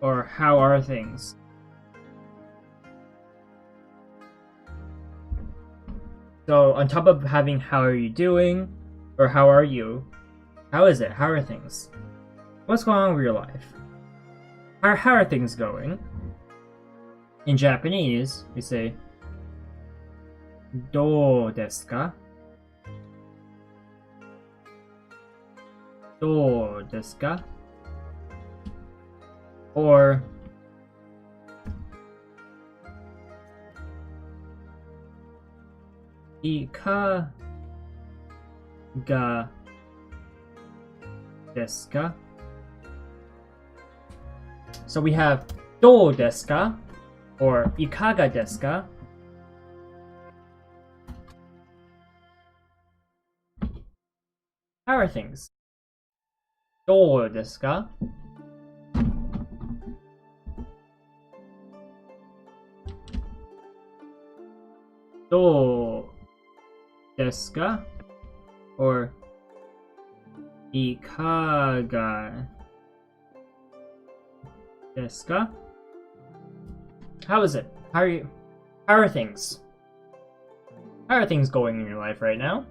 Or how are things? So on top of having how are you doing or how are you, how is it? How are things? What's going on with your life? How are things going? In Japanese, we say "どうですか?" どうですか? Or "いかがですか?" So we have どうですか? or いかがですか? How are things? どうですか? Do desu ka? Or ikaga desu ka? How is it? How are you? How are things? How are things going in your life right now?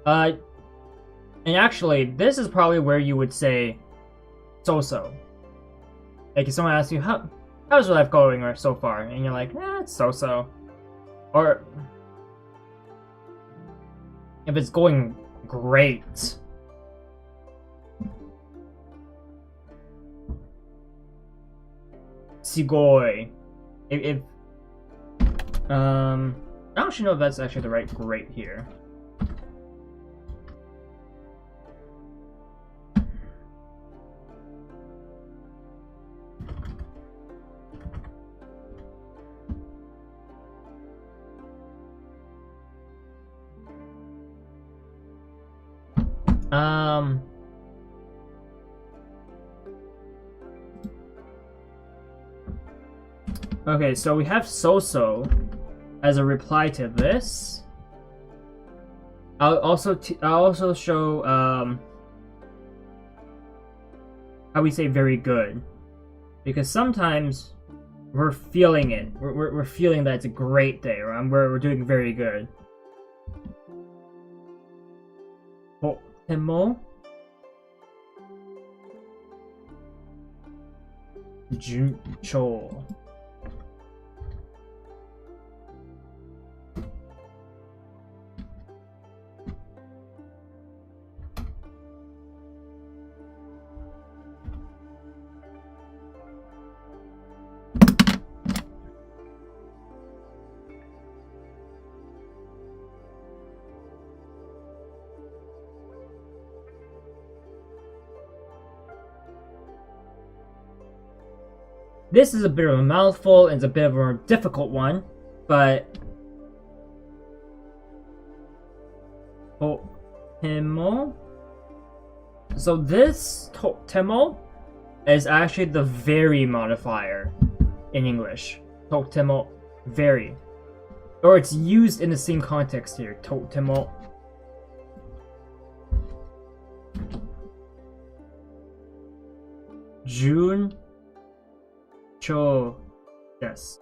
And actually, this is probably where you would say so-so. Like if someone asks you, how's your life going or so far? And you're like, it's so-so. Or if it's going great. Sugoi. If I don't actually know if that's actually the right great here. Okay, so we have so-so as a reply to this. I'll also show how we say very good, because sometimes we're feeling it. We're feeling that it's a great day, or we're doing very good. とても順調. This is a bit of a mouthful, and it's a bit of a more difficult one, but totemo. So this totemo is actually the very modifier in English. Totemo, very. Or it's used in the same context here. Totemo. Jun cho desu.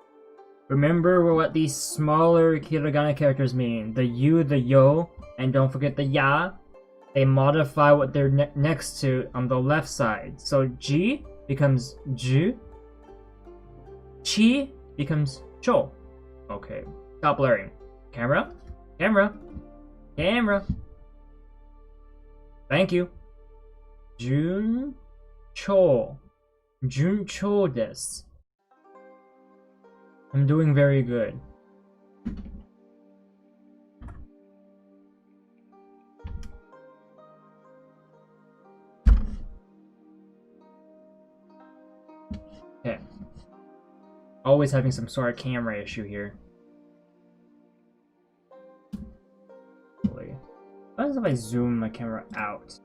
Remember what these smaller hiragana characters mean. The yu, the yo, and don't forget the ya. They modify what they're next to on the left side. So ji becomes ju. Chi becomes cho. Okay, stop blurring. Camera? Camera? Camera! Thank you. Jun cho. Jun cho desu. I'm doing very good. Okay. Always having some sort of camera issue here. What happens if I zoom my camera out?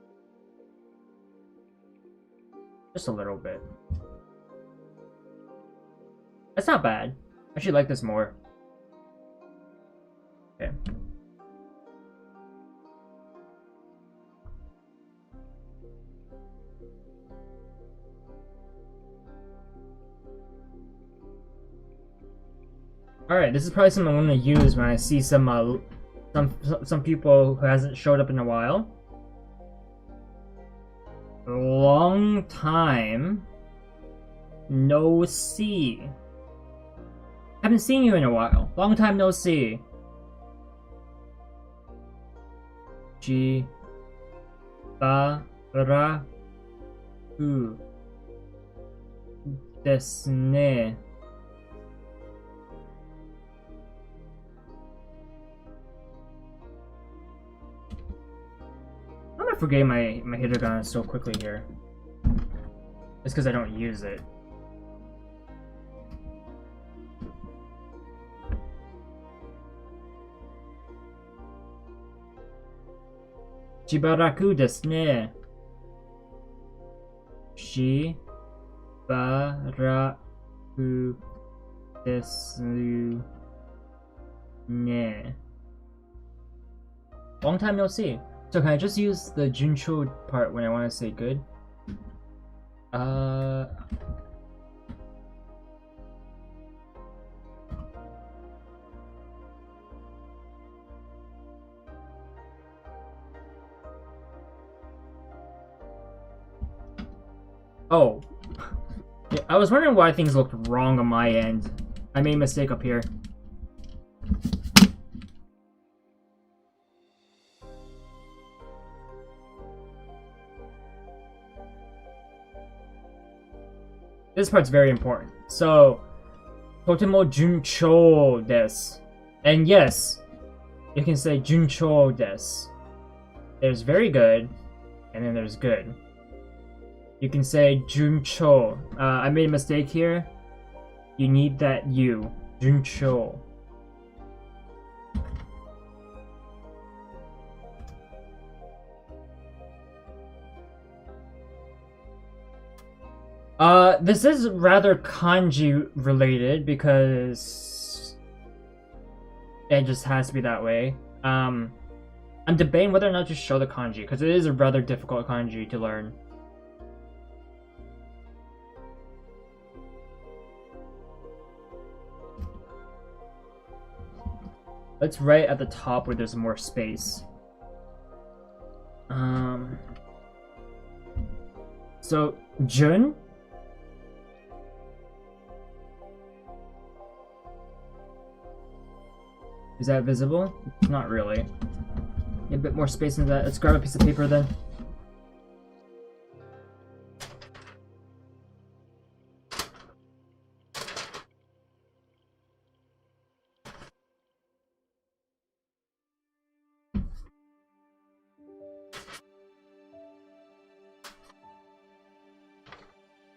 Just a little bit. That's not bad. I should like this more. Okay. Alright, this is probably something I'm gonna use when I see some people who hasn't showed up in a while. Long time no see. Haven't seen you in a while. Long time no see. Ji ba ra u desu ne. I'm forgetting my hiragana so quickly here. It's because I don't use it. Shibaraku desu ne. Shibaraku desu ne. Long time no see. So can I just use the Juncho part when I want to say good? Oh. Yeah, I was wondering why things looked wrong on my end. I made a mistake up here. This part's very important. So, totemo juncho desu. And yes, you can say juncho desu. There's very good, and then there's good. You can say juncho. I made a mistake here. You need that U. Juncho. This is rather kanji related because it just has to be that way. I'm debating whether or not to show the kanji because it is a rather difficult kanji to learn. Let's write at the top where there's more space. So Jun. Is that visible? Not really. Need a bit more space than that. Let's grab a piece of paper then.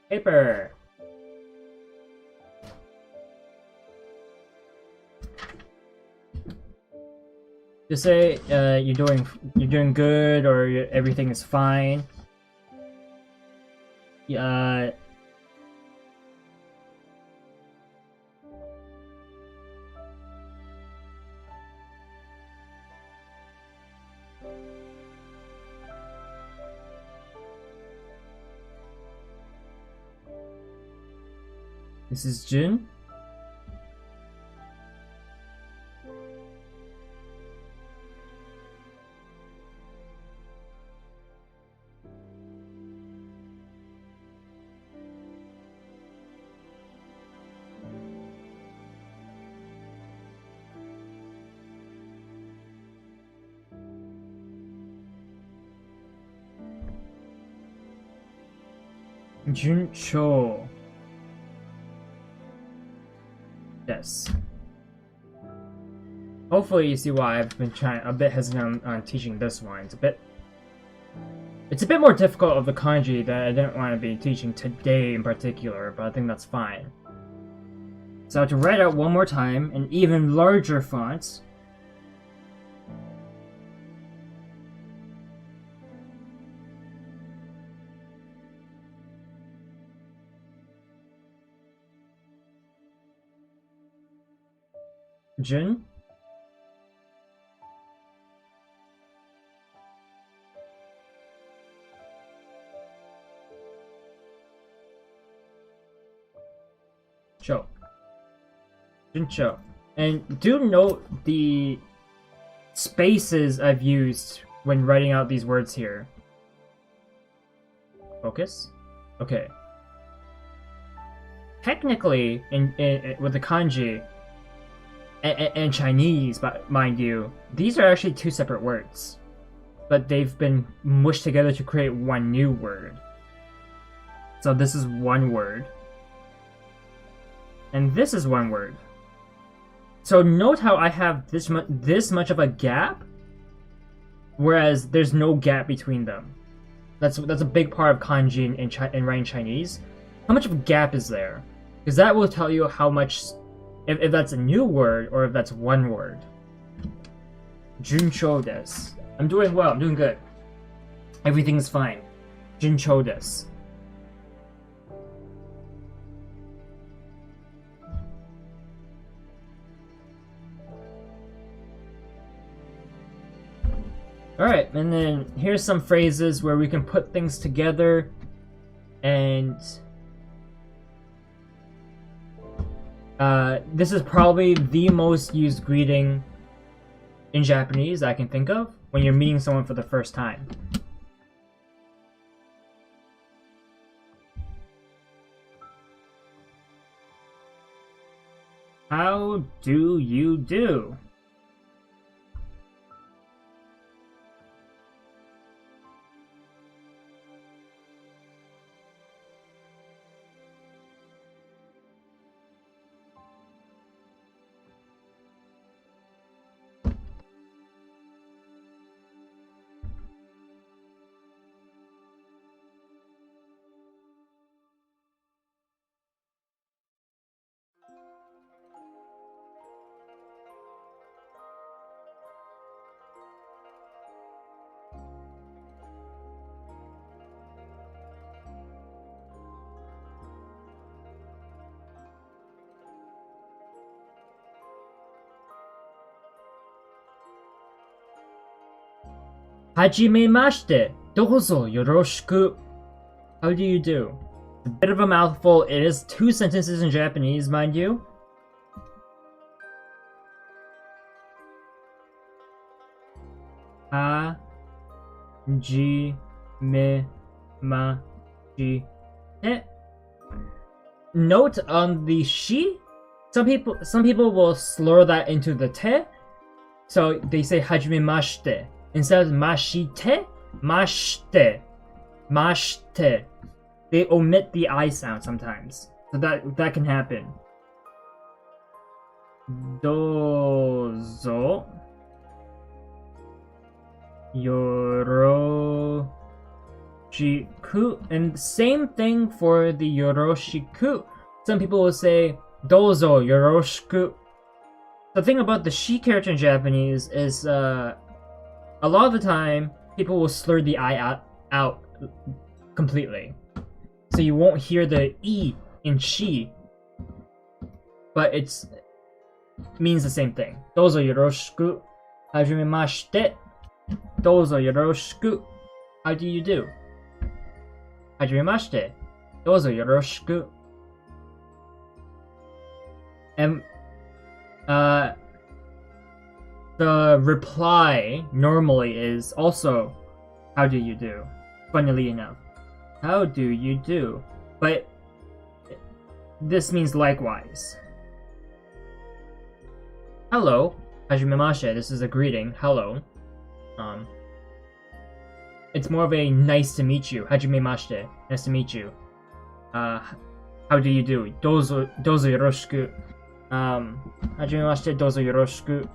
Paper. To say you're doing good or everything is fine. This is Jun. Juncho. Yes. Hopefully you see why I've been a bit hesitant on teaching this one. It's a bit more difficult of the kanji that I didn't want to be teaching today in particular, but I think that's fine. So I have to write out one more time in even larger fonts. Jun. Cho. Juncho. And do note the spaces I've used when writing out these words here. Focus? Okay. Technically, with the kanji, and Chinese, mind you, these are actually two separate words. But they've been mushed together to create one new word. So this is one word. And this is one word. So note how I have this much of a gap, whereas there's no gap between them. That's a big part of kanji in writing Chinese. How much of a gap is there? Because that will tell you how much, if that's a new word or if that's one word. Juncho desu. I'm doing well. I'm doing good. Everything's fine. Juncho desu. Alright, and then here's some phrases where we can put things together, and this is probably the most used greeting in Japanese I can think of when you're meeting someone for the first time. How do you do? Hajimemashite, dozo yoroshiku. How do you do? It's a bit of a mouthful. It is two sentences in Japanese, mind you. Hajimemashite. Note on the shi. Some people will slur that into the te. So they say hajimemashite. Instead of mashite, mashite, mashite. They omit the I sound sometimes. So that can happen. Dozo yoroshiku. And same thing for the yoroshiku. Some people will say dozo yoroshiku. The thing about the shi character in Japanese is a lot of the time, people will slur the I out completely. So you won't hear the E in shi, but it means the same thing. Dozo yoroshiku. Hajimemashite. Dozo yoroshiku. How do you do? Hajimemashite. Dozo yoroshiku. And the reply normally is also, how do you do? Funnily enough. How do you do? But this means likewise. Hello. Hajimemashite. This is a greeting. Hello. It's more of a nice to meet you. Hajimemashite. Nice to meet you. how do you do? どうぞよろしく。はじめまして、どうぞよろしく。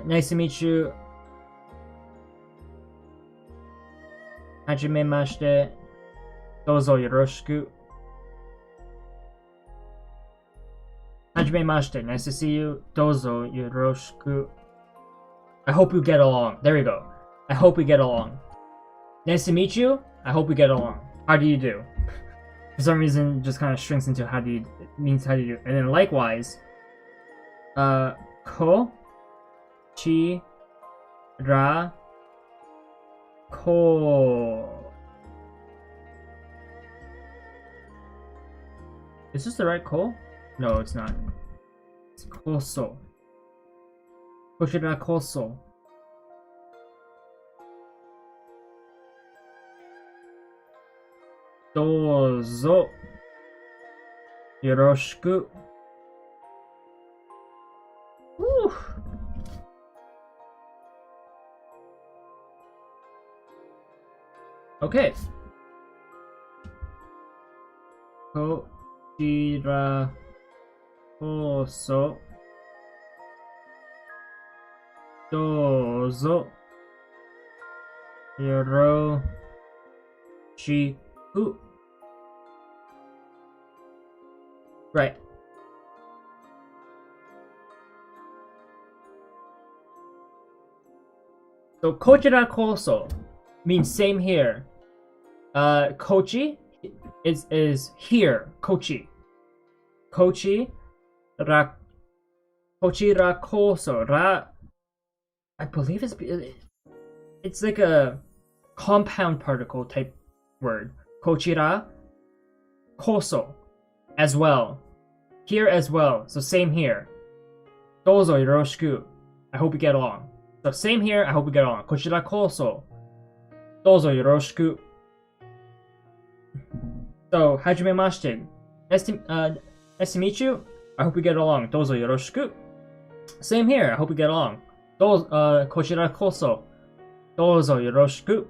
Nice to meet you. はじめまして、どうぞよろしく。はじめまして、nice to see you. どうぞよろしく。I hope you get along. There we go. I hope we get along. Nice to meet you. I hope we get along. How do you do? For some reason, just kind of shrinks into how do you means how do you do. And then likewise, ko, chi, ra, ko. Is this the right ko? No, it's not. It's koso. Kochira koso. Dozo. Yoroshiku. Woo. Okay. Kochira koso. Dozo. Yoroshiku. Right. So kochira koso means same here. Kochi is here. Kochi. Kochi ra koso ra. I believe it's like a compound particle type word. Kochira koso as well. Here as well. So same here. Dozo yoroshiku. I hope we get along. So same here. I hope we get along. Kochira koso. Dozo yoroshiku. So hajimemashite. Nice to meet you. I hope we get along. Dozo yoroshiku. Same here. I hope we get along. Kochira koso. Dozo yoroshiku.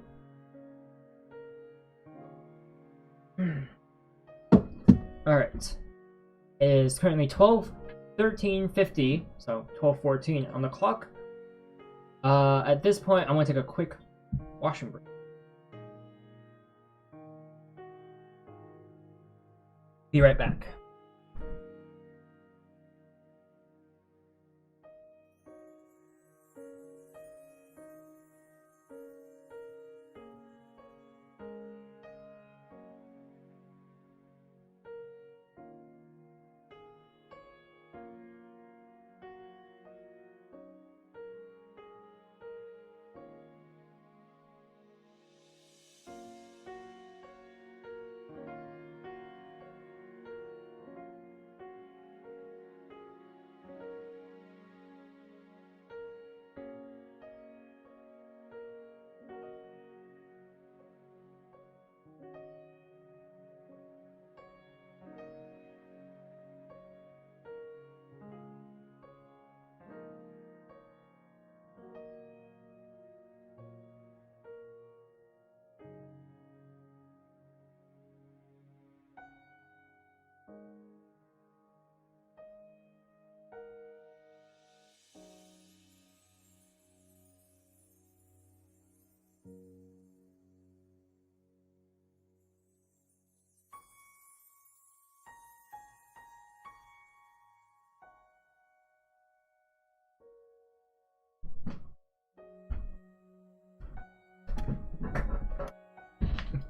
Alright. It is currently 12:13:50, so 12:14 on the clock. At this point, I'm going to take a quick washing break. Be right back.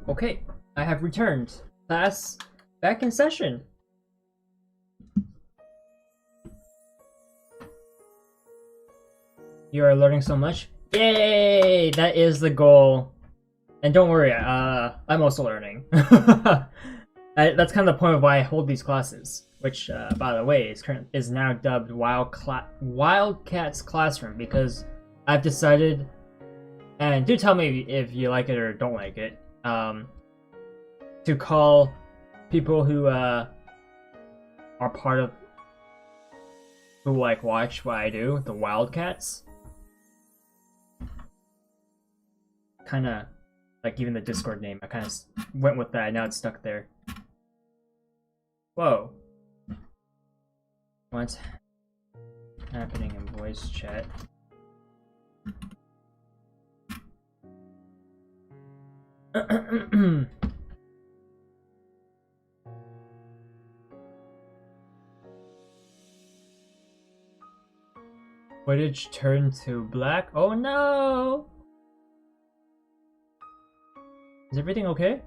Okay, I have returned. Class back in session. You are learning so much. Yay! That is the goal. And don't worry, I'm also learning. That's kind of the point of why I hold these classes, which, by the way, is now dubbed Wildcats Classroom, because I've decided, and do tell me if you like it or don't like it, to call people who are part of, who like watch what I do, the Wildcats. Kind of Like even the Discord name, I kind of went with that. Now it's stuck there. Whoa. What's happening in voice chat? Footage turned to black. Oh no! Is everything okay?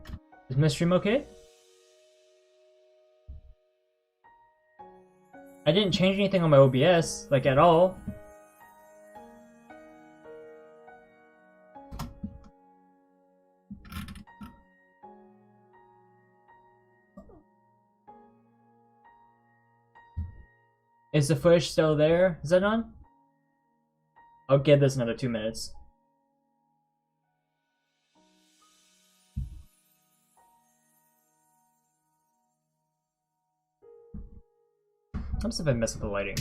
Is my stream okay? I didn't change anything on my OBS, like at all. Is the footage still there? Is that on? I'll give this another 2 minutes. I'm just if I mess with the lighting.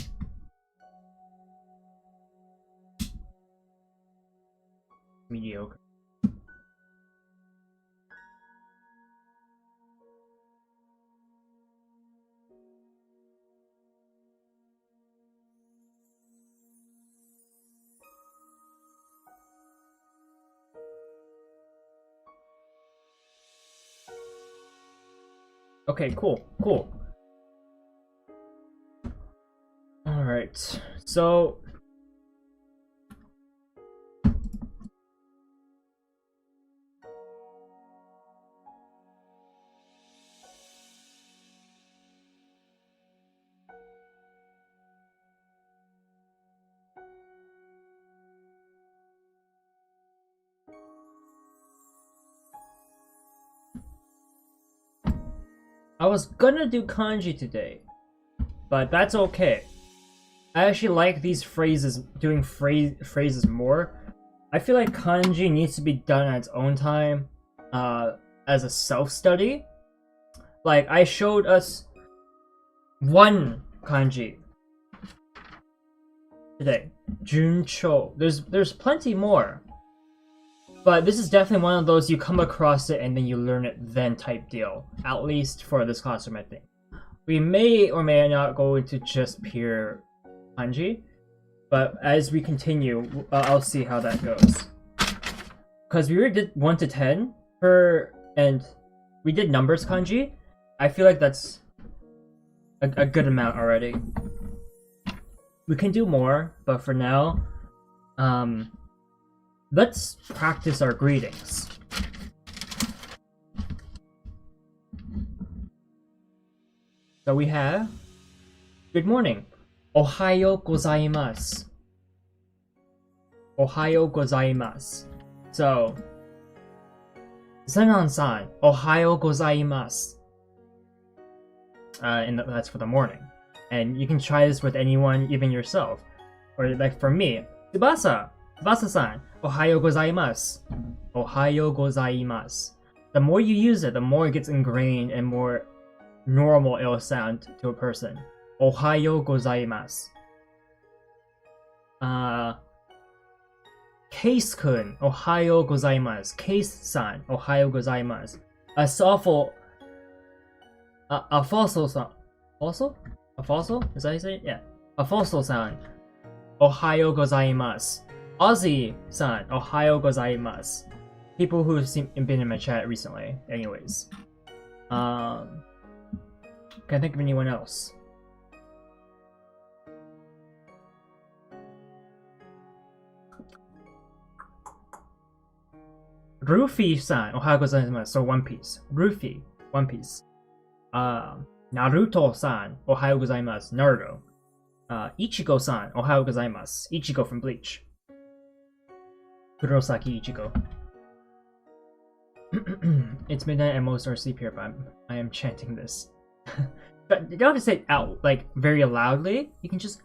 Mediocre. Okay, cool. Alright, so... I was gonna do kanji today, but that's okay. I actually like these phrases, doing phrases more. I feel like kanji needs to be done at its own time, as a self-study. Like, I showed us one kanji today, Juncho. There's plenty more. But this is definitely one of those you come across it and then you learn it then type deal. At least for this classroom, I think. We may or may not go into just pure kanji, but as we continue, I'll see how that goes. Because we already did 1 to 10 and we did numbers kanji. I feel like that's a good amount already. We can do more, but for now, let's practice our greetings. So we have, good morning. Ohayo gozaimasu. Ohayo gozaimasu. So, Zenon-san, ohayo gozaimasu. And that's for the morning. And you can try this with anyone, even yourself. Or like for me, Tsubasa-san, ohayo gozaimasu. Ohayo gozaimasu. The more you use it, the more it gets ingrained and more normal it'll sound to a person. Ohayo gozaimasu. Case-kun, ohayo gozaimasu. Case-san, ohayo gozaimasu. Afosol-san. Fossil? Afosol? Is that how you say it? Yeah. Afosol-san, ohayo gozaimasu. Ozzy-san, ohayo gozaimasu. People who have been in my chat recently, anyways. Can I think of anyone else? Ruffy-san, ohayo gozaimasu. So One Piece. Ruffy, One Piece. Naruto-san, ohayo gozaimasu. Naruto. Ichigo-san, ohayo gozaimasu. Ichigo from Bleach. Kurosaki Ichigo. It's midnight and most are asleep here, but I am chanting this. But you don't have to say it out, like, very loudly. You can just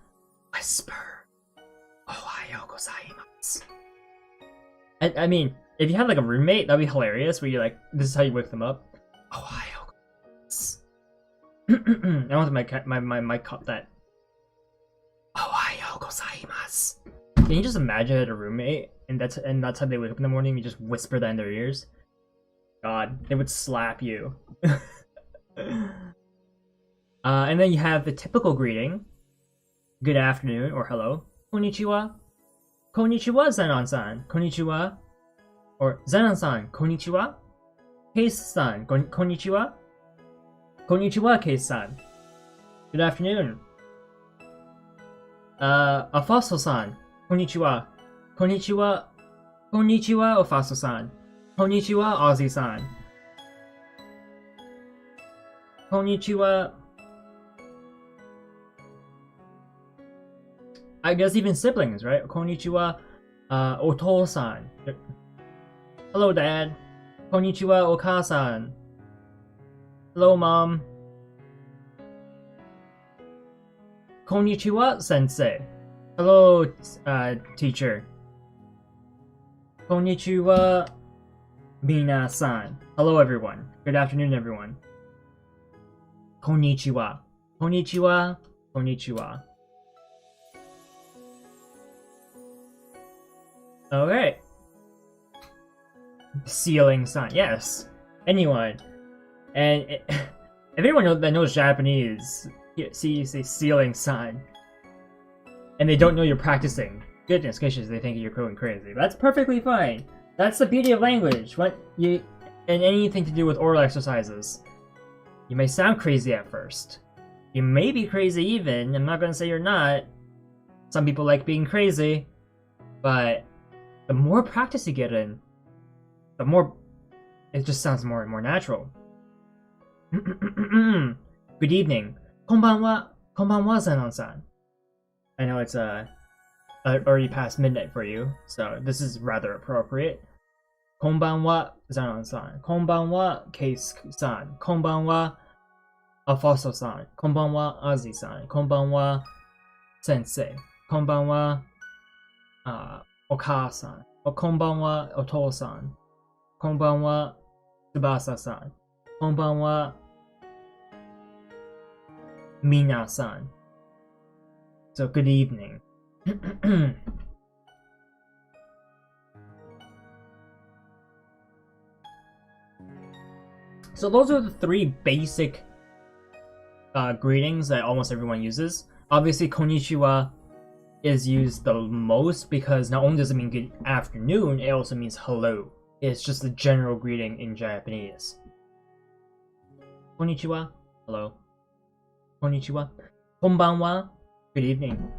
whisper. Ohayo gozaimasu. I mean, if you had like a roommate, that'd be hilarious, where you're like, this is how you wake them up. Ohayo gozaimasu. I want my mic caught that. Ohayo gozaimasu. Can you just imagine a roommate, and that's how they wake up in the morning, you just whisper that in their ears? God, they would slap you. And then you have the typical greeting. Good afternoon or hello. Konnichiwa. Konnichiwa, Zenon-san. Konnichiwa. Or Zenon-san, konnichiwa. Case-san, konnichiwa. Konnichiwa, Case-san. Good afternoon. Afaso-san, konnichiwa. Konnichiwa. Konnichiwa, Afaso-san. Konnichiwa, Ozzy-san. Konnichiwa. I guess even siblings, right? Konnichiwa, Oto-san. Hello, Dad. Konnichiwa, Oka-san. Hello, Mom. Konnichiwa, Sensei. Hello, teacher. Konnichiwa, Mina-san. Hello, everyone. Good afternoon, everyone. Konnichiwa. Konnichiwa. Konnichiwa. Okay. Ceiling sign. Yes. Anyone. And if anyone that knows Japanese sees a ceiling sign and they don't know you're practicing, goodness gracious, they think you're going crazy. That's perfectly fine. That's the beauty of language. And anything to do with oral exercises. You may sound crazy at first. You may be crazy even. I'm not going to say you're not. Some people like being crazy. But the more practice you get in, the more it just sounds more and more natural. Good evening. Konbanwa. Konbanwa, Zenon-san. I know it's already past midnight for you, so this is rather appropriate. Konbanwa, Zenon-san. Konbanwa, Case-san. Konbanwa, Afaso-san. Konbanwa, Ozzy-san. Konbanwa, Sensei. Konbanwa, Oka-san. Konbanwa, Oto-san. Konbanwa, Tsubasa-san. Konbanwa, Mina-san. So good evening. So those are the three basic greetings that almost everyone uses. Obviously, konnichiwa is used the most because not only does it mean good afternoon, it also means hello. It's just a general greeting in Japanese. Konnichiwa, hello. Konnichiwa. Konbanwa, good evening.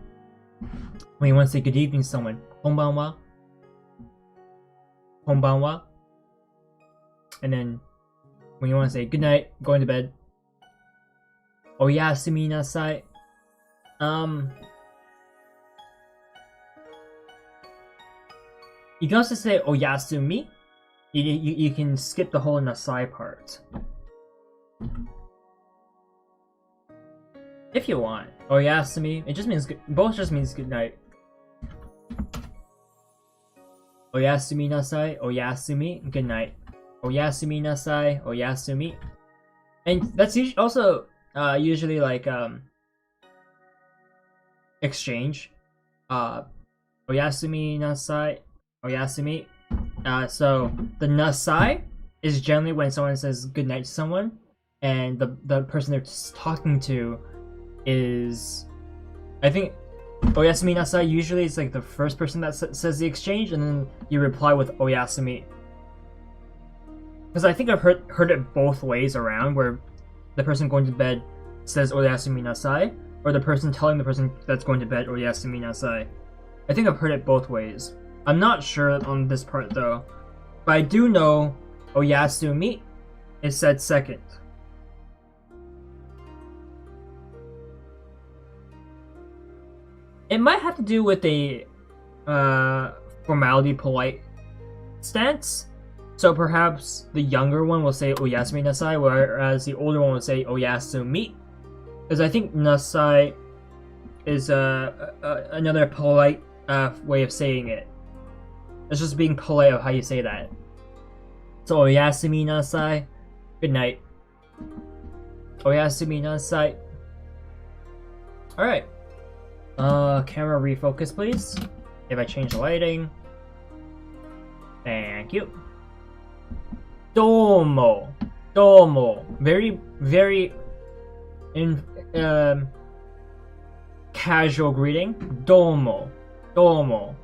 When you want to say good evening to someone, konbanwa. Konbanwa. And then when you want to say good night, going to bed, oyasumi nasai. You can also say oyasumi. You can skip the whole nasai part. If you want. Oyasumi, it just means good, both just means good night. Oyasumi nasai, oyasumi, good night. Oyasumi nasai, oyasumi. And that's also usually like exchange. Oyasumi nasai, oyasumi. So the nasai is generally when someone says good night to someone, and the person they're talking to is, I think, oyasumi nasai usually is like the first person that says the exchange, and then you reply with oyasumi. Because I think I've heard it both ways around, where the person going to bed says oyasumi nasai, or the person telling the person that's going to bed oyasumi nasai. I think I've heard it both ways. I'm not sure on this part though, but I do know oyasumi is said second. It might have to do with a formality polite stance. So perhaps the younger one will say oyasumi nasai, whereas the older one will say oyasumi. Because I think nasai is another polite way of saying it. It's just being polite of how you say that. So oyasumi nasai, good night. Oyasumi nasai. Alright. Camera refocus, please. If I change the lighting. Thank you. Domo. Domo. Very, very casual greeting. Domo. Domo.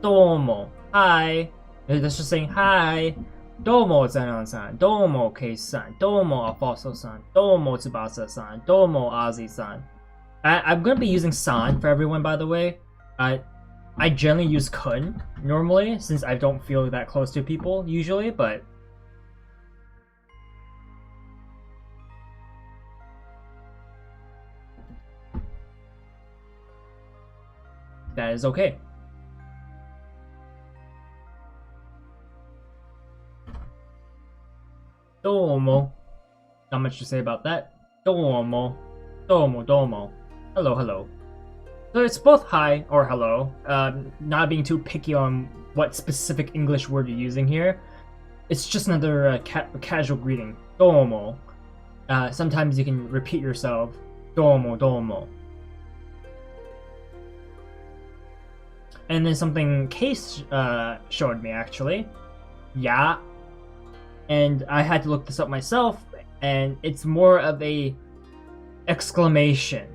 Domo. Hi. That's just saying hi. Domo Zenon-san. Domo Kei-san. Domo Alfonso-san. Domo Tsubasa-san. Domo Ozzy-san. I'm gonna be using san for everyone, by the way. I generally use kun normally, since I don't feel that close to people usually, but that is okay. Domo. Not much to say about that. Domo. Domo, domo. Hello, hello. So it's both hi or hello. Not being too picky on what specific English word you're using here. It's just another casual greeting. Domo. Sometimes you can repeat yourself. Domo, domo. And then something Case showed me actually. Yeah. And I had to look this up myself, and it's more of a exclamation.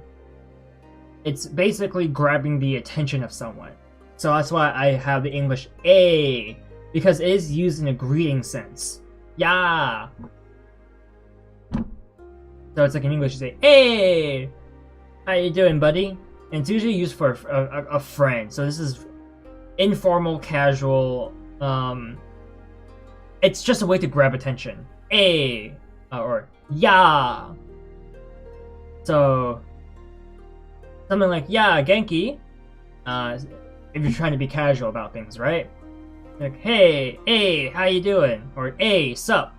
It's basically grabbing the attention of someone. So that's why I have the English A, because it is used in a greeting sense. Yeah. So it's like in English you say, hey, how you doing, buddy? And it's usually used for a friend. So this is informal, casual, it's just a way to grab attention. Hey, or yeah. So something like yeah, Genki. If you're trying to be casual about things, right? Like hey, how you doing? Or hey, sup?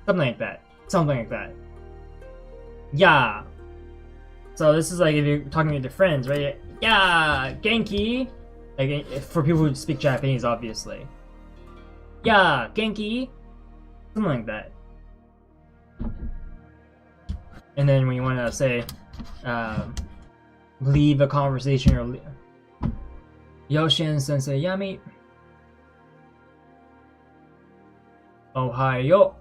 Something like that. Something like that. Yeah. So this is like if you're talking with your friends, right? Yeah, Genki. Like for people who speak Japanese, obviously. Yeah, Genki. Something like that. And then when you want to say, leave a conversation or Yoshin sensei yami. Ohayo.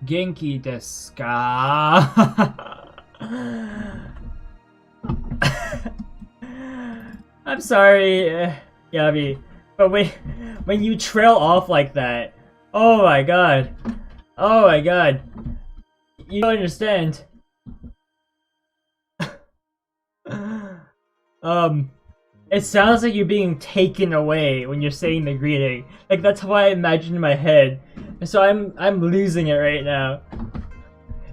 Genki desu ka? I'm sorry, Yami, but when you trail off like that, oh my god, you don't understand. It sounds like you're being taken away when you're saying the greeting. Like that's how I imagine in my head. So I'm losing it right now.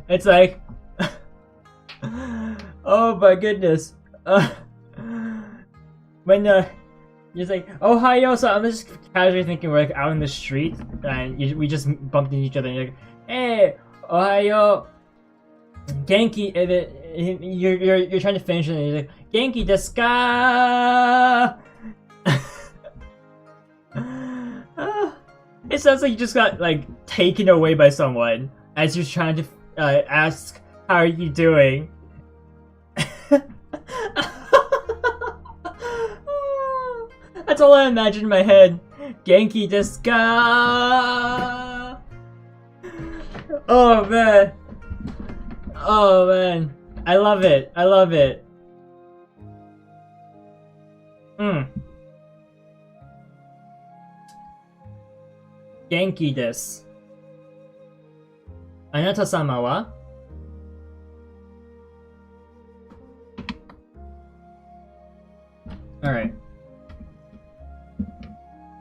It's like, oh my goodness. When you're like, oh hi yo, so I'm just casually thinking we're like out in the street and we just bumped into each other and you're like, hey, Ohayo, Genki, you're trying to finish it and you're like, Genki desu ka? It sounds like you just got like taken away by someone as you're trying to ask, how are you doing? That's all I imagine in my head. Genki desu ka? Oh man. Oh man. I love it. I love it. Genki desu. Anata-sama wa? Alright.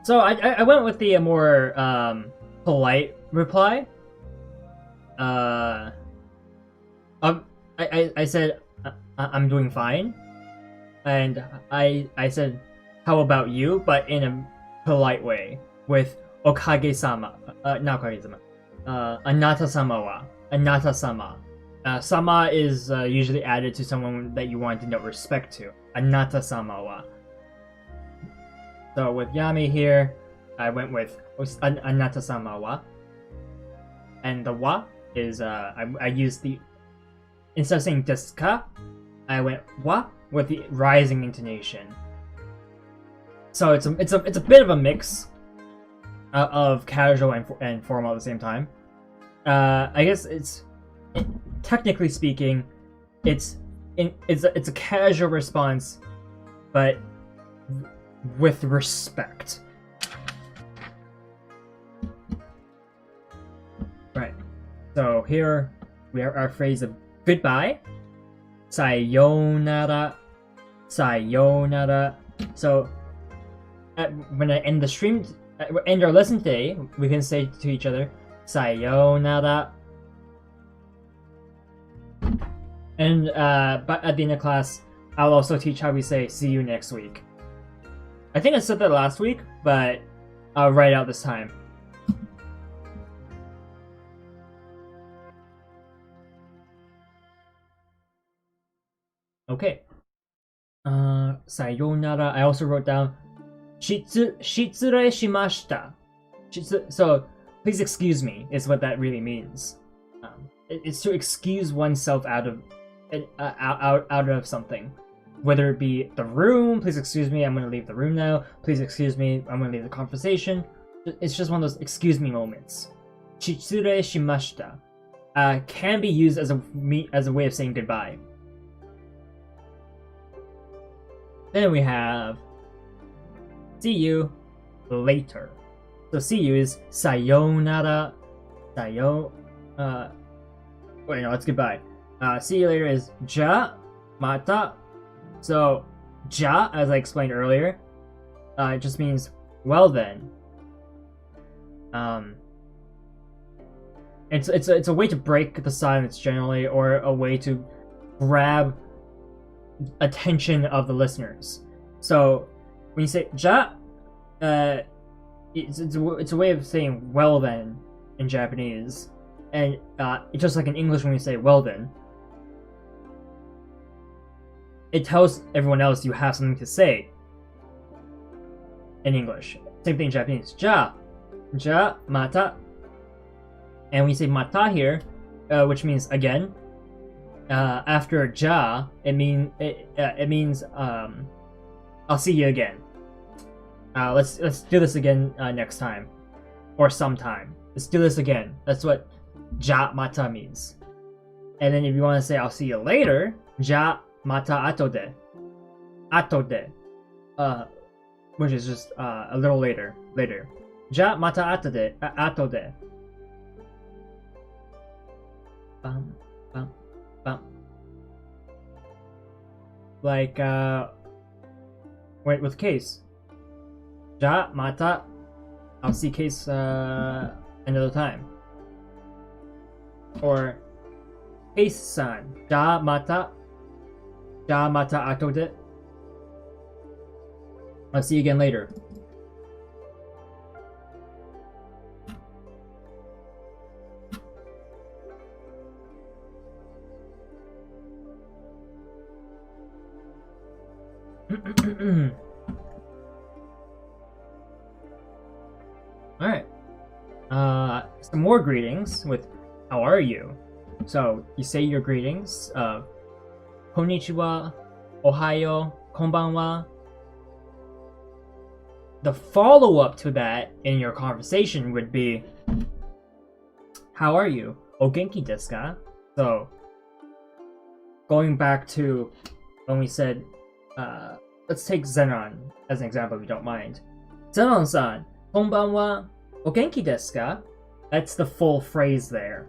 So I went with the more polite reply. I said I'm doing fine, and I said how about you, but in a polite way with okage-sama, not okage-sama, anata-sama wa, anata-sama. Sama is usually added to someone that you want to note respect to. Anata-sama wa. So with Yami here, I went with anata-sama wa. And the wa is, I used the, instead of saying desu ka, I went wa with the rising intonation. So it's a bit of a mix. of casual and formal at the same time. I guess technically speaking, it's a casual response, but with respect. Right. So here we have our phrase of goodbye. Sayonara. Sayonara. So when I end the stream, end our lesson today, we can say to each other, Sayonara. And but at the end of class, I'll also teach how we say see you next week. I think I said that last week, but I'll write out this time. Okay. Sayonara. I also wrote down shitsure shimashita. So please excuse me is what that really means. It's to excuse oneself out of something, whether it be the room. Please excuse me, I'm going to leave the room now. Please excuse me, I'm going to leave the conversation. It's just one of those excuse me moments. Shitsure shimashita can be used as a way of saying goodbye. Then we have see you later. So see you is sayonara. Wait, no, it's goodbye. See you later is ja mata. So ja, as I explained earlier, it just means well then. It's a way to break the silence generally, or a way to grab attention of the listeners. So when you say ja, it's a way of saying well then in Japanese, and it's just like in English when we say well then. It tells everyone else you have something to say in English. Same thing in Japanese. Ja mata. And when you say mata here, which means again, after ja, it means I'll see you again. Let's do this again next time, or sometime. Let's do this again. That's what ja mata means. And then if you want to say I'll see you later, ja mata atode. Atode. Which is just a little later. Ja mata atode. Atode. Bum. Like, wait, with Case. Ja mata. I'll see Case another time. Or Case-san. Ja mata. Ja mata atode. I'll see you again later. Alright. Some more greetings with how are you? So you say your greetings of konnichiwa, ohayo, konbanwa. The follow-up to that in your conversation would be, how are you? O genki desu ka? So going back to when we said, let's take Zenon as an example if you don't mind. Zenon-san, konbanwa, o genki desu ka? That's the full phrase there.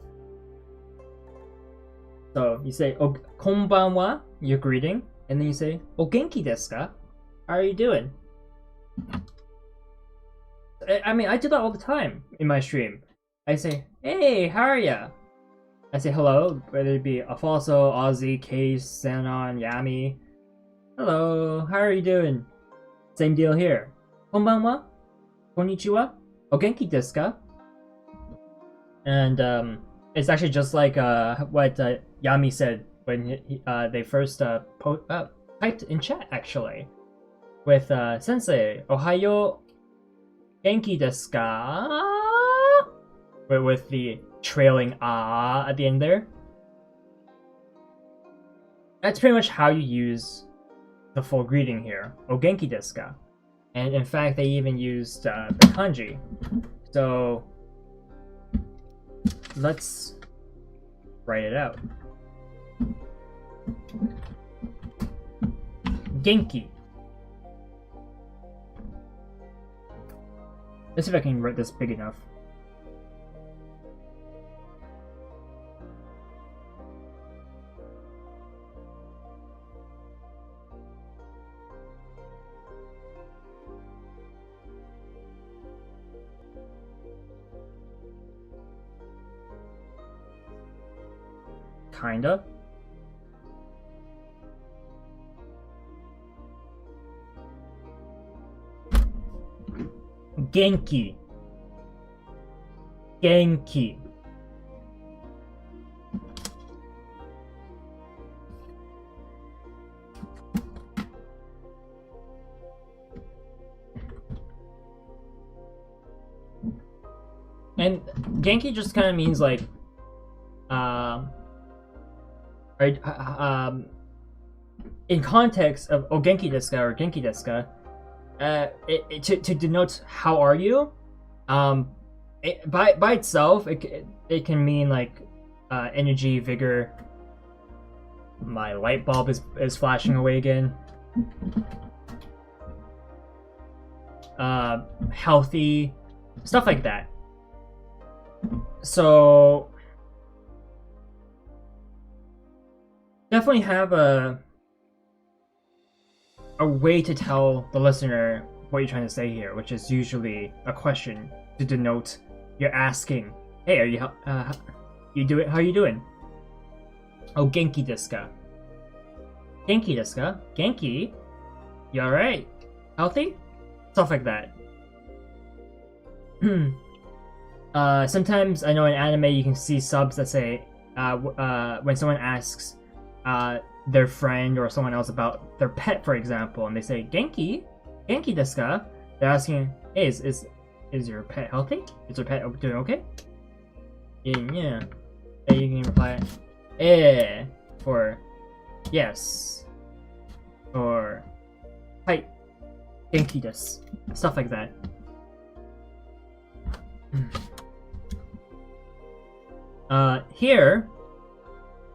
So you say, konbanwa, your greeting, and then you say, o genki desu ka? How are you doing? I mean, I do that all the time in my stream. I say, hey, how are ya? I say hello, whether it be Afoso, Ozzy, Case, Zenon, Yami. Hello, how are you doing? Same deal here. Konbanwa? Konnichiwa? O genki desu ka? And it's actually just like what Yami said when they first typed in chat, actually. With Sensei, Ohayo genki desu ka? With the trailing ah at the end there. That's pretty much how you use the full greeting here. O genki desu ka? And in fact, they even used the kanji. So let's write it out. Genki. Let's see if I can write this big enough. Kinda. Genki. Genki. And Genki just kind of means like, in context of Genki desu ka or Genki desu ka, to denote how are you, by itself it can mean like energy, vigor. My light bulb is flashing away again. Healthy, stuff like that. So definitely have a way to tell the listener what you're trying to say here, which is usually a question to denote you're asking, hey, are you how you doing? Oh, genki desu ka? Genki desu ka? Genki? You alright? Healthy? Stuff like that. Sometimes I know in anime you can see subs that say when someone asks their friend or someone else about their pet, for example, and they say Genki desu ka? They're asking, hey, is your pet healthy? Is your pet doing okay? Yeah. And you can reply, or yes, or hai, genki desu. Stuff like that. Here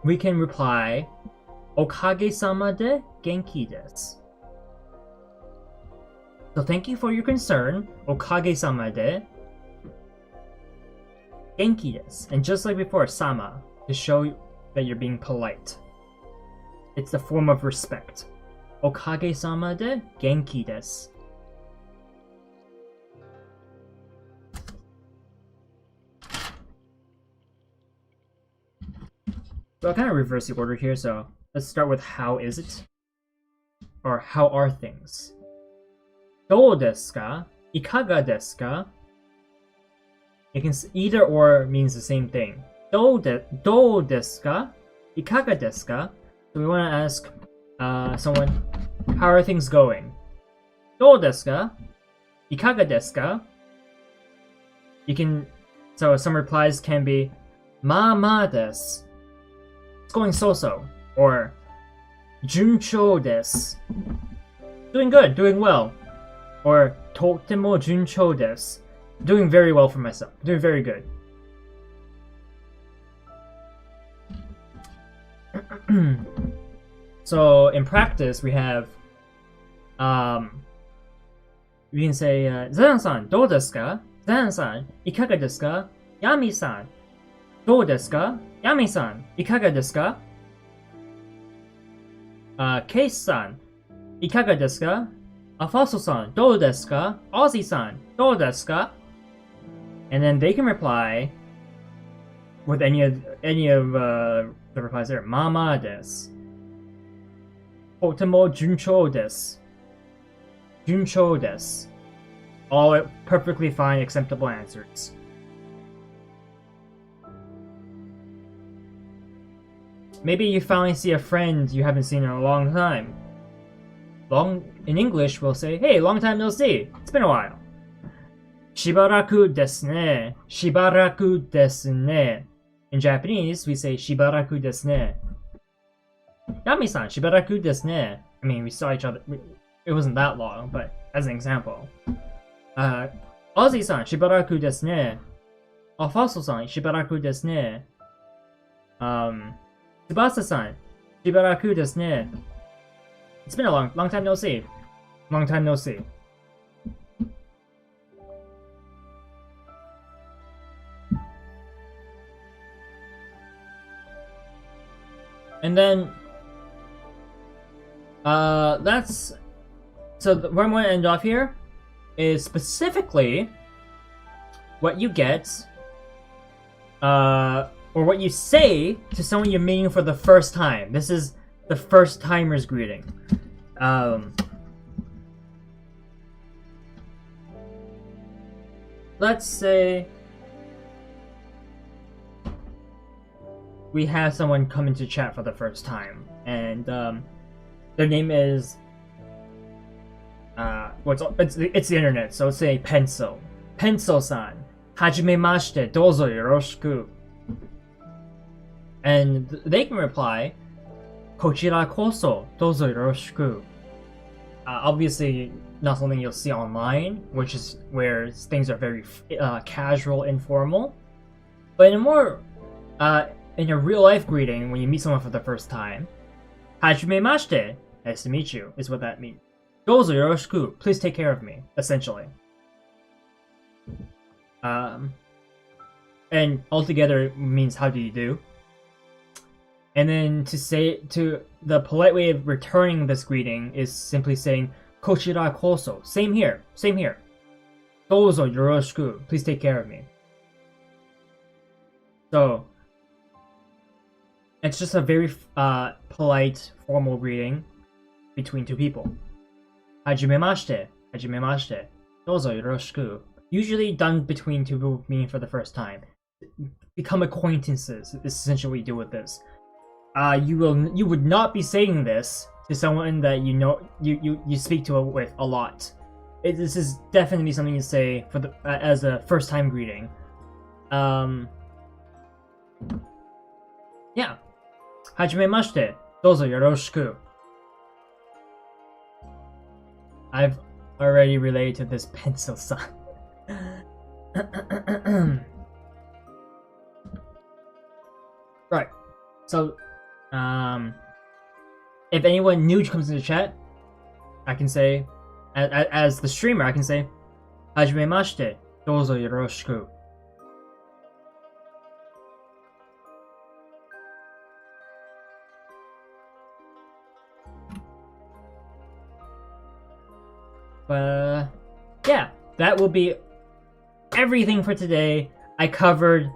we can reply, okage-sama de genki desu. So thank you for your concern, okage-sama de genki desu. And just like before, sama, to show that you're being polite. It's the form of respect. Okage-sama de genki desu. So I'll kind of reverse the order here, so let's start with how is it? Or how are things? Dou desu ka? Ikaga desu ka? It can either or means the same thing. Dou desu ka? Ikaga desu ka? So we want to ask someone, how are things going? Dou desu ka? Ikaga desu ka? You can, so some replies can be, ma desu. It's going so-so, or junchou desu. Doing good, doing well, or totemo junchou desu. Doing very well for myself, doing very good. So in practice, we have, we can say, Zan-san, dou desu ka? Zan-san, ikaga desu ka? Yami-san, dou desu ka? Yami-san, ikaga desu ka? Case-san, ikaga desu ka? Afaso-san, dou desu ka? Ozzy-san, dou desu ka? And then they can reply with any of the replies there. Mama desu. Totemo junchou desu. Junchou desu. All perfectly fine, acceptable answers. Maybe you finally see a friend you haven't seen in a long time. In English, we'll say, hey, long time no see. It's been a while. Shibaraku desu ne. Shibaraku desu ne. In Japanese, we say shibaraku desu ne. Yami-san, shibaraku desu ne. I mean, we saw each other. It wasn't that long, but as an example. Ozzy-san, shibaraku desu ne. Alfonso-san, shibaraku desu ne. Tsubasa-san, shibaraku desu ne. It's been a long time no see. Long time no see. And then, that's, so where I'm going to end off here is specifically what you get, or what you say to someone you're meeting for the first time. This is the first timer's greeting. Let's say we have someone come into chat for the first time, and their name is it's the internet, so let's say Pencil. Pencil-san, hajimemashite, dozo yoroshiku. And they can reply, kochira koso, dozo yoroshiku. Obviously, not something you'll see online, which is where things are very casual, informal. But in a more in a real-life greeting, when you meet someone for the first time, hajimemashite, nice to meet you, is what that means. Dozo yoroshiku, please take care of me, essentially. And altogether means how do you do. And then to the polite way of returning this greeting is simply saying kochira koso, same here. Dozo yoroshiku, please take care of me. So it's just a very polite, formal greeting between two people. Hajimemashite, dozo yoroshiku. Usually done between two people meeting for the first time. Become acquaintances is essentially what you do with this. You would not be saying this to someone that you know you speak to with a lot. This is definitely something you say for the as a first time greeting. Yeah. Hajimemashite, dozo yoroshiku. I've already related to this Pencil-san. Right. So, if anyone new comes into chat, I can say, as the streamer, I can say, hajimemashite, dozo yoroshiku. Yeah, that will be everything for today. I covered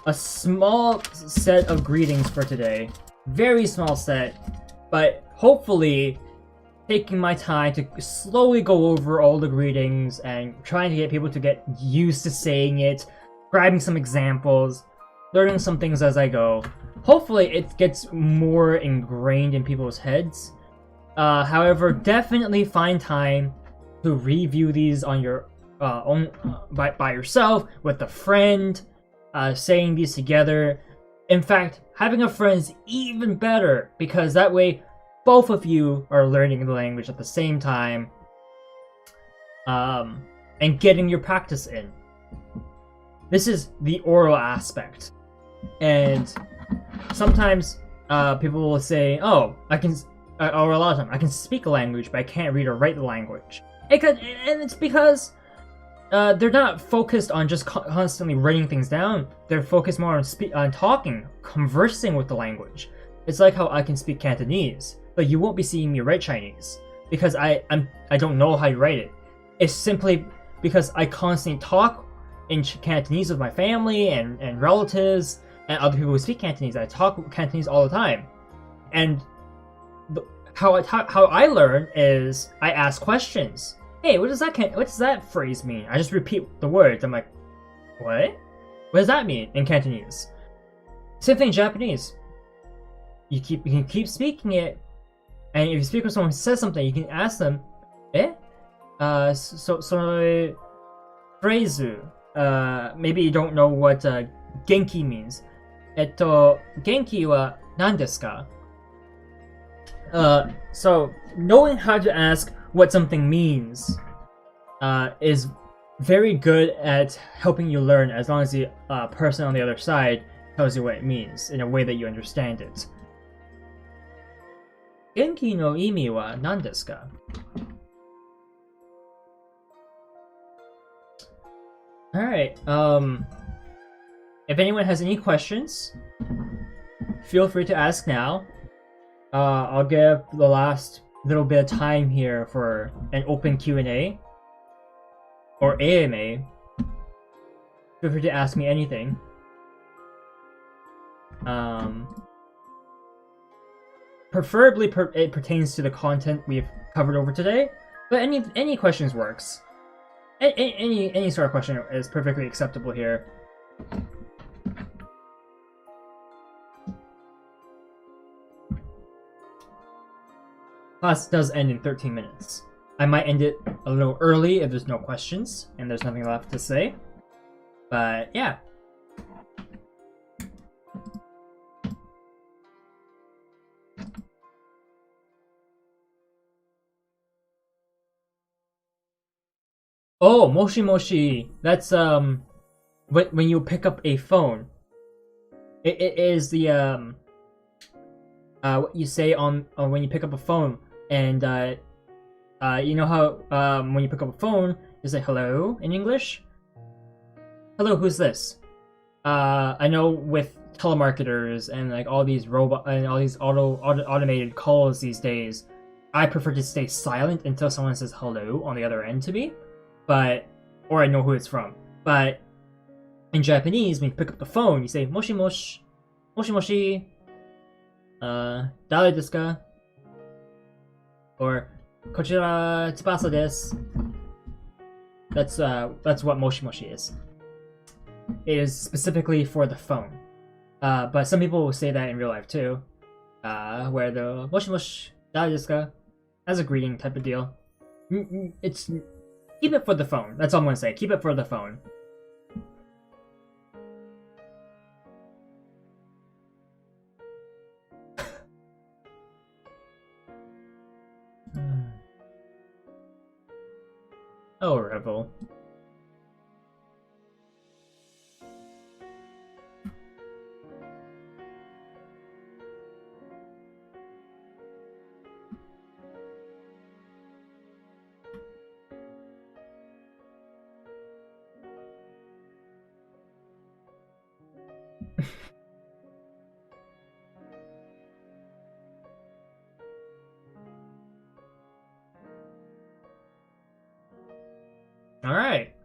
a small set of greetings for today. Very small set, but hopefully taking my time to slowly go over all the greetings and trying to get people to get used to saying it, grabbing some examples, learning some things as I go. Hopefully it gets more ingrained in people's heads. However, definitely find time to review these on your own by yourself, with a friend, saying these together. In fact, having a friend is even better, because that way both of you are learning the language at the same time, and getting your practice in. This is the oral aspect, and sometimes people will say, "Oh, I can," or a lot of time, "I can speak a language, but I can't read or write the language." And it's because they're not focused on just constantly writing things down. They're focused more on talking, conversing with the language. It's like how I can speak Cantonese, but you won't be seeing me write Chinese because I don't know how to write it. It's simply because I constantly talk in Cantonese with my family and relatives and other people who speak Cantonese. I talk Cantonese all the time, and how I learn is I ask questions. Hey, what does that phrase mean? I just repeat the words. I'm like, what? What does that mean in Cantonese? Same thing in Japanese. You can keep speaking it, and if you speak with someone who says something, you can ask them, eh? So phrase, maybe you don't know what genki means. Genki wa nan desu ka? So knowing how to ask what something means is very good at helping you learn, as long as the person on the other side tells you what it means in a way that you understand it. Genki no imi wa nan desu ka? Alright, if anyone has any questions, feel free to ask now. I'll give the last little bit of time here for an open Q&A or AMA. Feel free to ask me anything. Preferably it pertains to the content we've covered over today, but any questions works. Any sort of question is perfectly acceptable here. Class does end in 13 minutes. I might end it a little early if there's no questions and there's nothing left to say. But yeah. Oh, moshi moshi. That's when you pick up a phone. It is the what you say on when you pick up a phone, and you know how when you pick up a phone you say hello in English. Hello, who's this? I know with telemarketers and like all these robot and all these automated calls these days, I prefer to stay silent until someone says hello on the other end to me. But, or I know who it's from. But in Japanese, when you pick up the phone, you say moshi moshi, moshi moshi, dare desu ka? Or kochira tsubasa desu. That's what moshi moshi is. It is specifically for the phone. But some people will say that in real life too. Where the moshi moshi, dare desu ka? As a greeting type of deal. It's keep it for the phone. That's all I'm gonna say. Keep it for the phone. Oh, Revel. All right.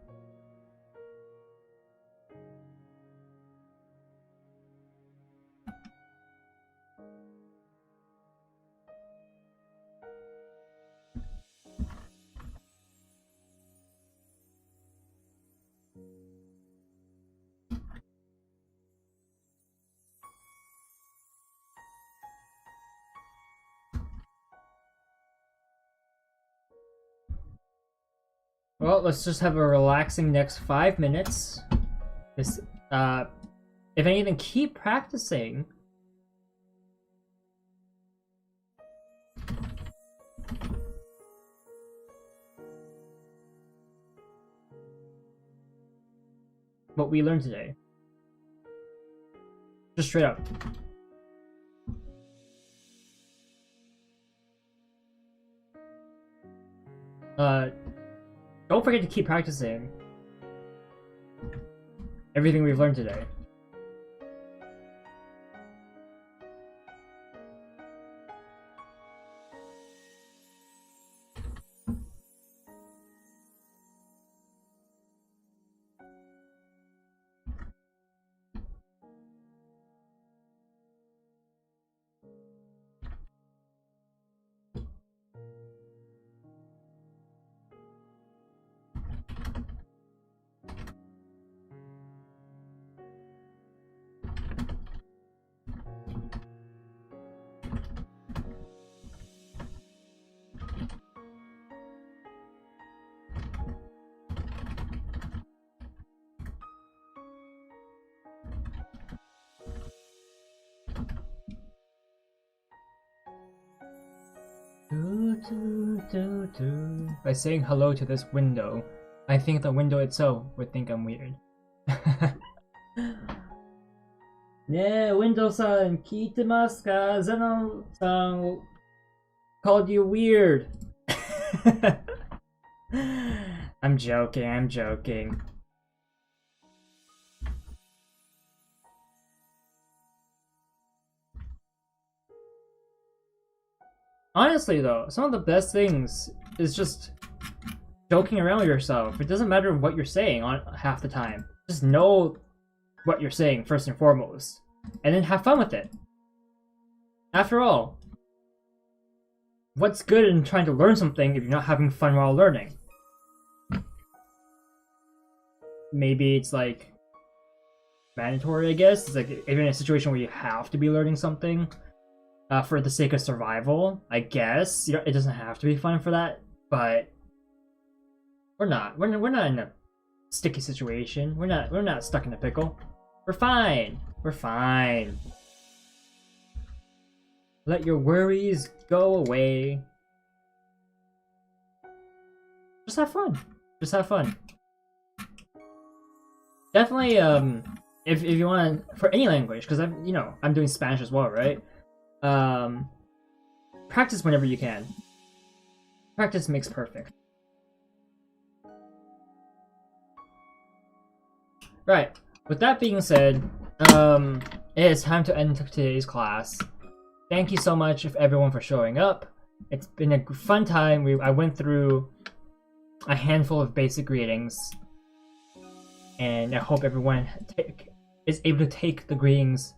Well, let's just have a relaxing next 5 minutes. This, if anything, keep practicing. What we learned today. Just straight up. Don't forget to keep practicing everything we've learned today. By saying hello to this window, I think the window itself would think I'm weird. Yeah, window-san, kitemasu ka? Zeno-san called you weird. I'm joking. Honestly though, some of the best things is just joking around with yourself. It doesn't matter what you're saying on half the time. Just know what you're saying first and foremost, and then have fun with it. After all, what's good in trying to learn something if you're not having fun while learning? Maybe it's like mandatory, I guess. It's like if you're in a situation where you have to be learning something for the sake of survival, I guess. It doesn't have to be fun for that, but we're not in a sticky situation. We're not stuck in a pickle. We're fine. Let your worries go away. Just have fun. Definitely, if you want for any language, because I'm doing Spanish as well, right? Practice whenever you can. Practice makes perfect. Right. With that being said, it is time to end today's class. Thank you so much everyone for showing up. It's been a fun time. I went through a handful of basic greetings, and I hope everyone is able to take the greetings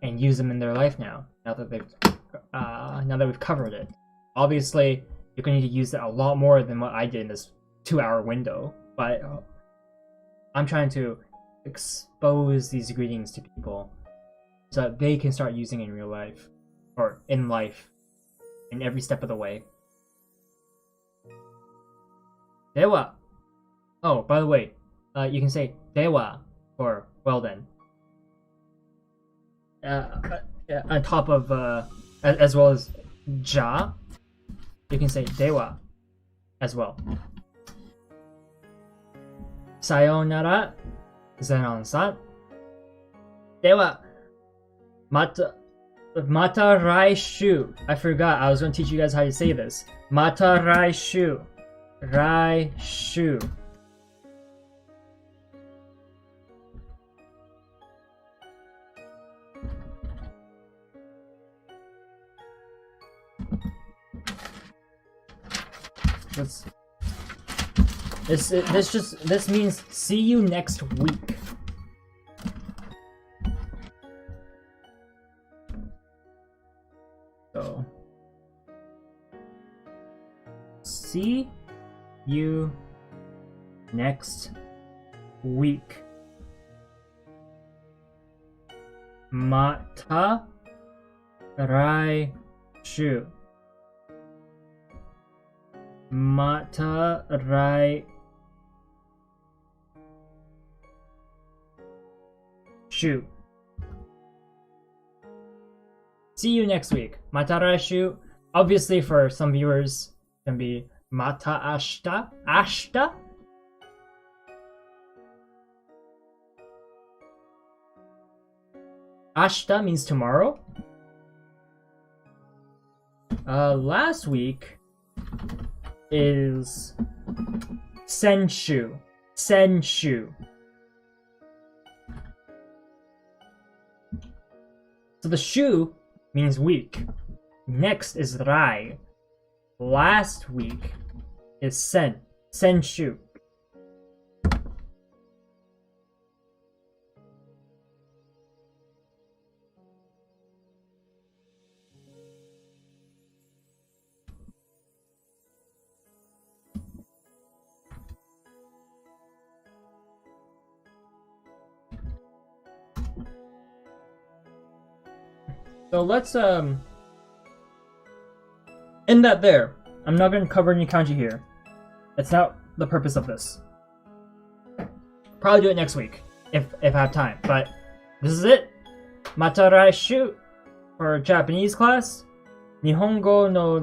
and use them in their life now that we've covered it. Obviously, you're going to need to use that a lot more than what I did in this 2-hour window, but I'm trying to expose these greetings to people so that they can start using it in real life, or in life, in every step of the way. Dewa. Oh, by the way, you can say dewa or well then. On top of as well as ja, you can say dewa as well. Sayonara, Zenon-san. Dewa, mata raishu. I forgot. I was going to teach you guys how to say this. Mata raishu. Raishu. This means see you next week. So see you next week. Mata raishu. Mata raishu. See you next week. Mata raishu. Obviously, for some viewers, it can be mata ashita. Ashita? Ashita means tomorrow. Last week is senshu. Senshu. So the shu means week. Next is rai. Last week is senshu. So let's end that there. I'm not going to cover any kanji here. That's not the purpose of this. Probably do it next week if I have time. But this is it. Mata raishu for Japanese class. Nihongo no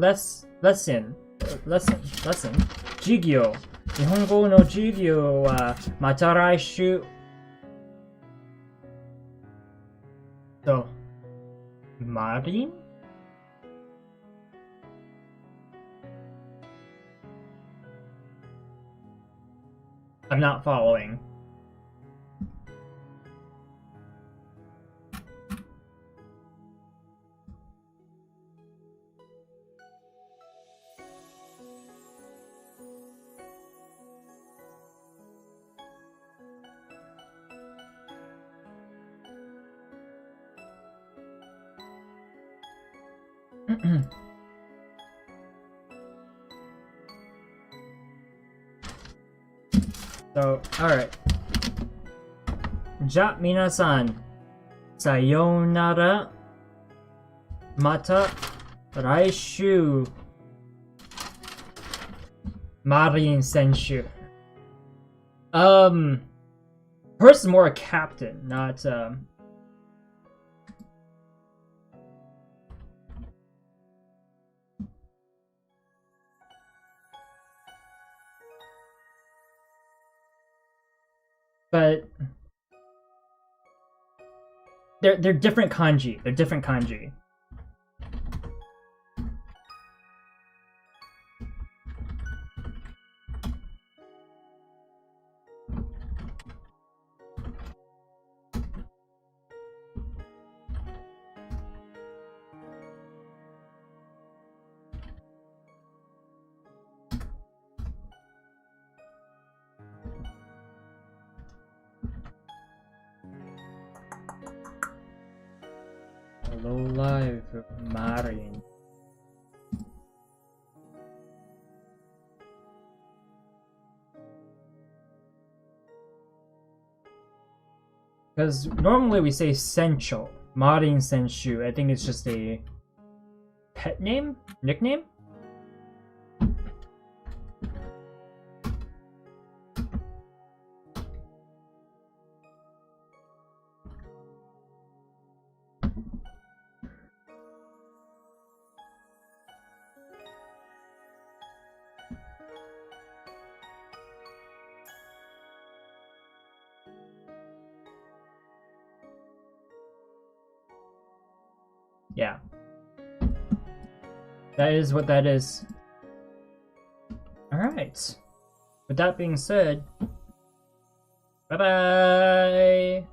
lesson. Lesson. 授業。日本語の授業はまた来週。と、マリン I'm not following. So, alright. じゃあ、皆さん、さようなら。また来週。マリン選手。First more a captain, not but they're different kanji. They're different kanji. Hello live, Marin. Because normally we say Sencho, Marin Senshu. I think it's just a pet name? Nickname? Yeah. That is what that is. Alright. With that being said, bye-bye!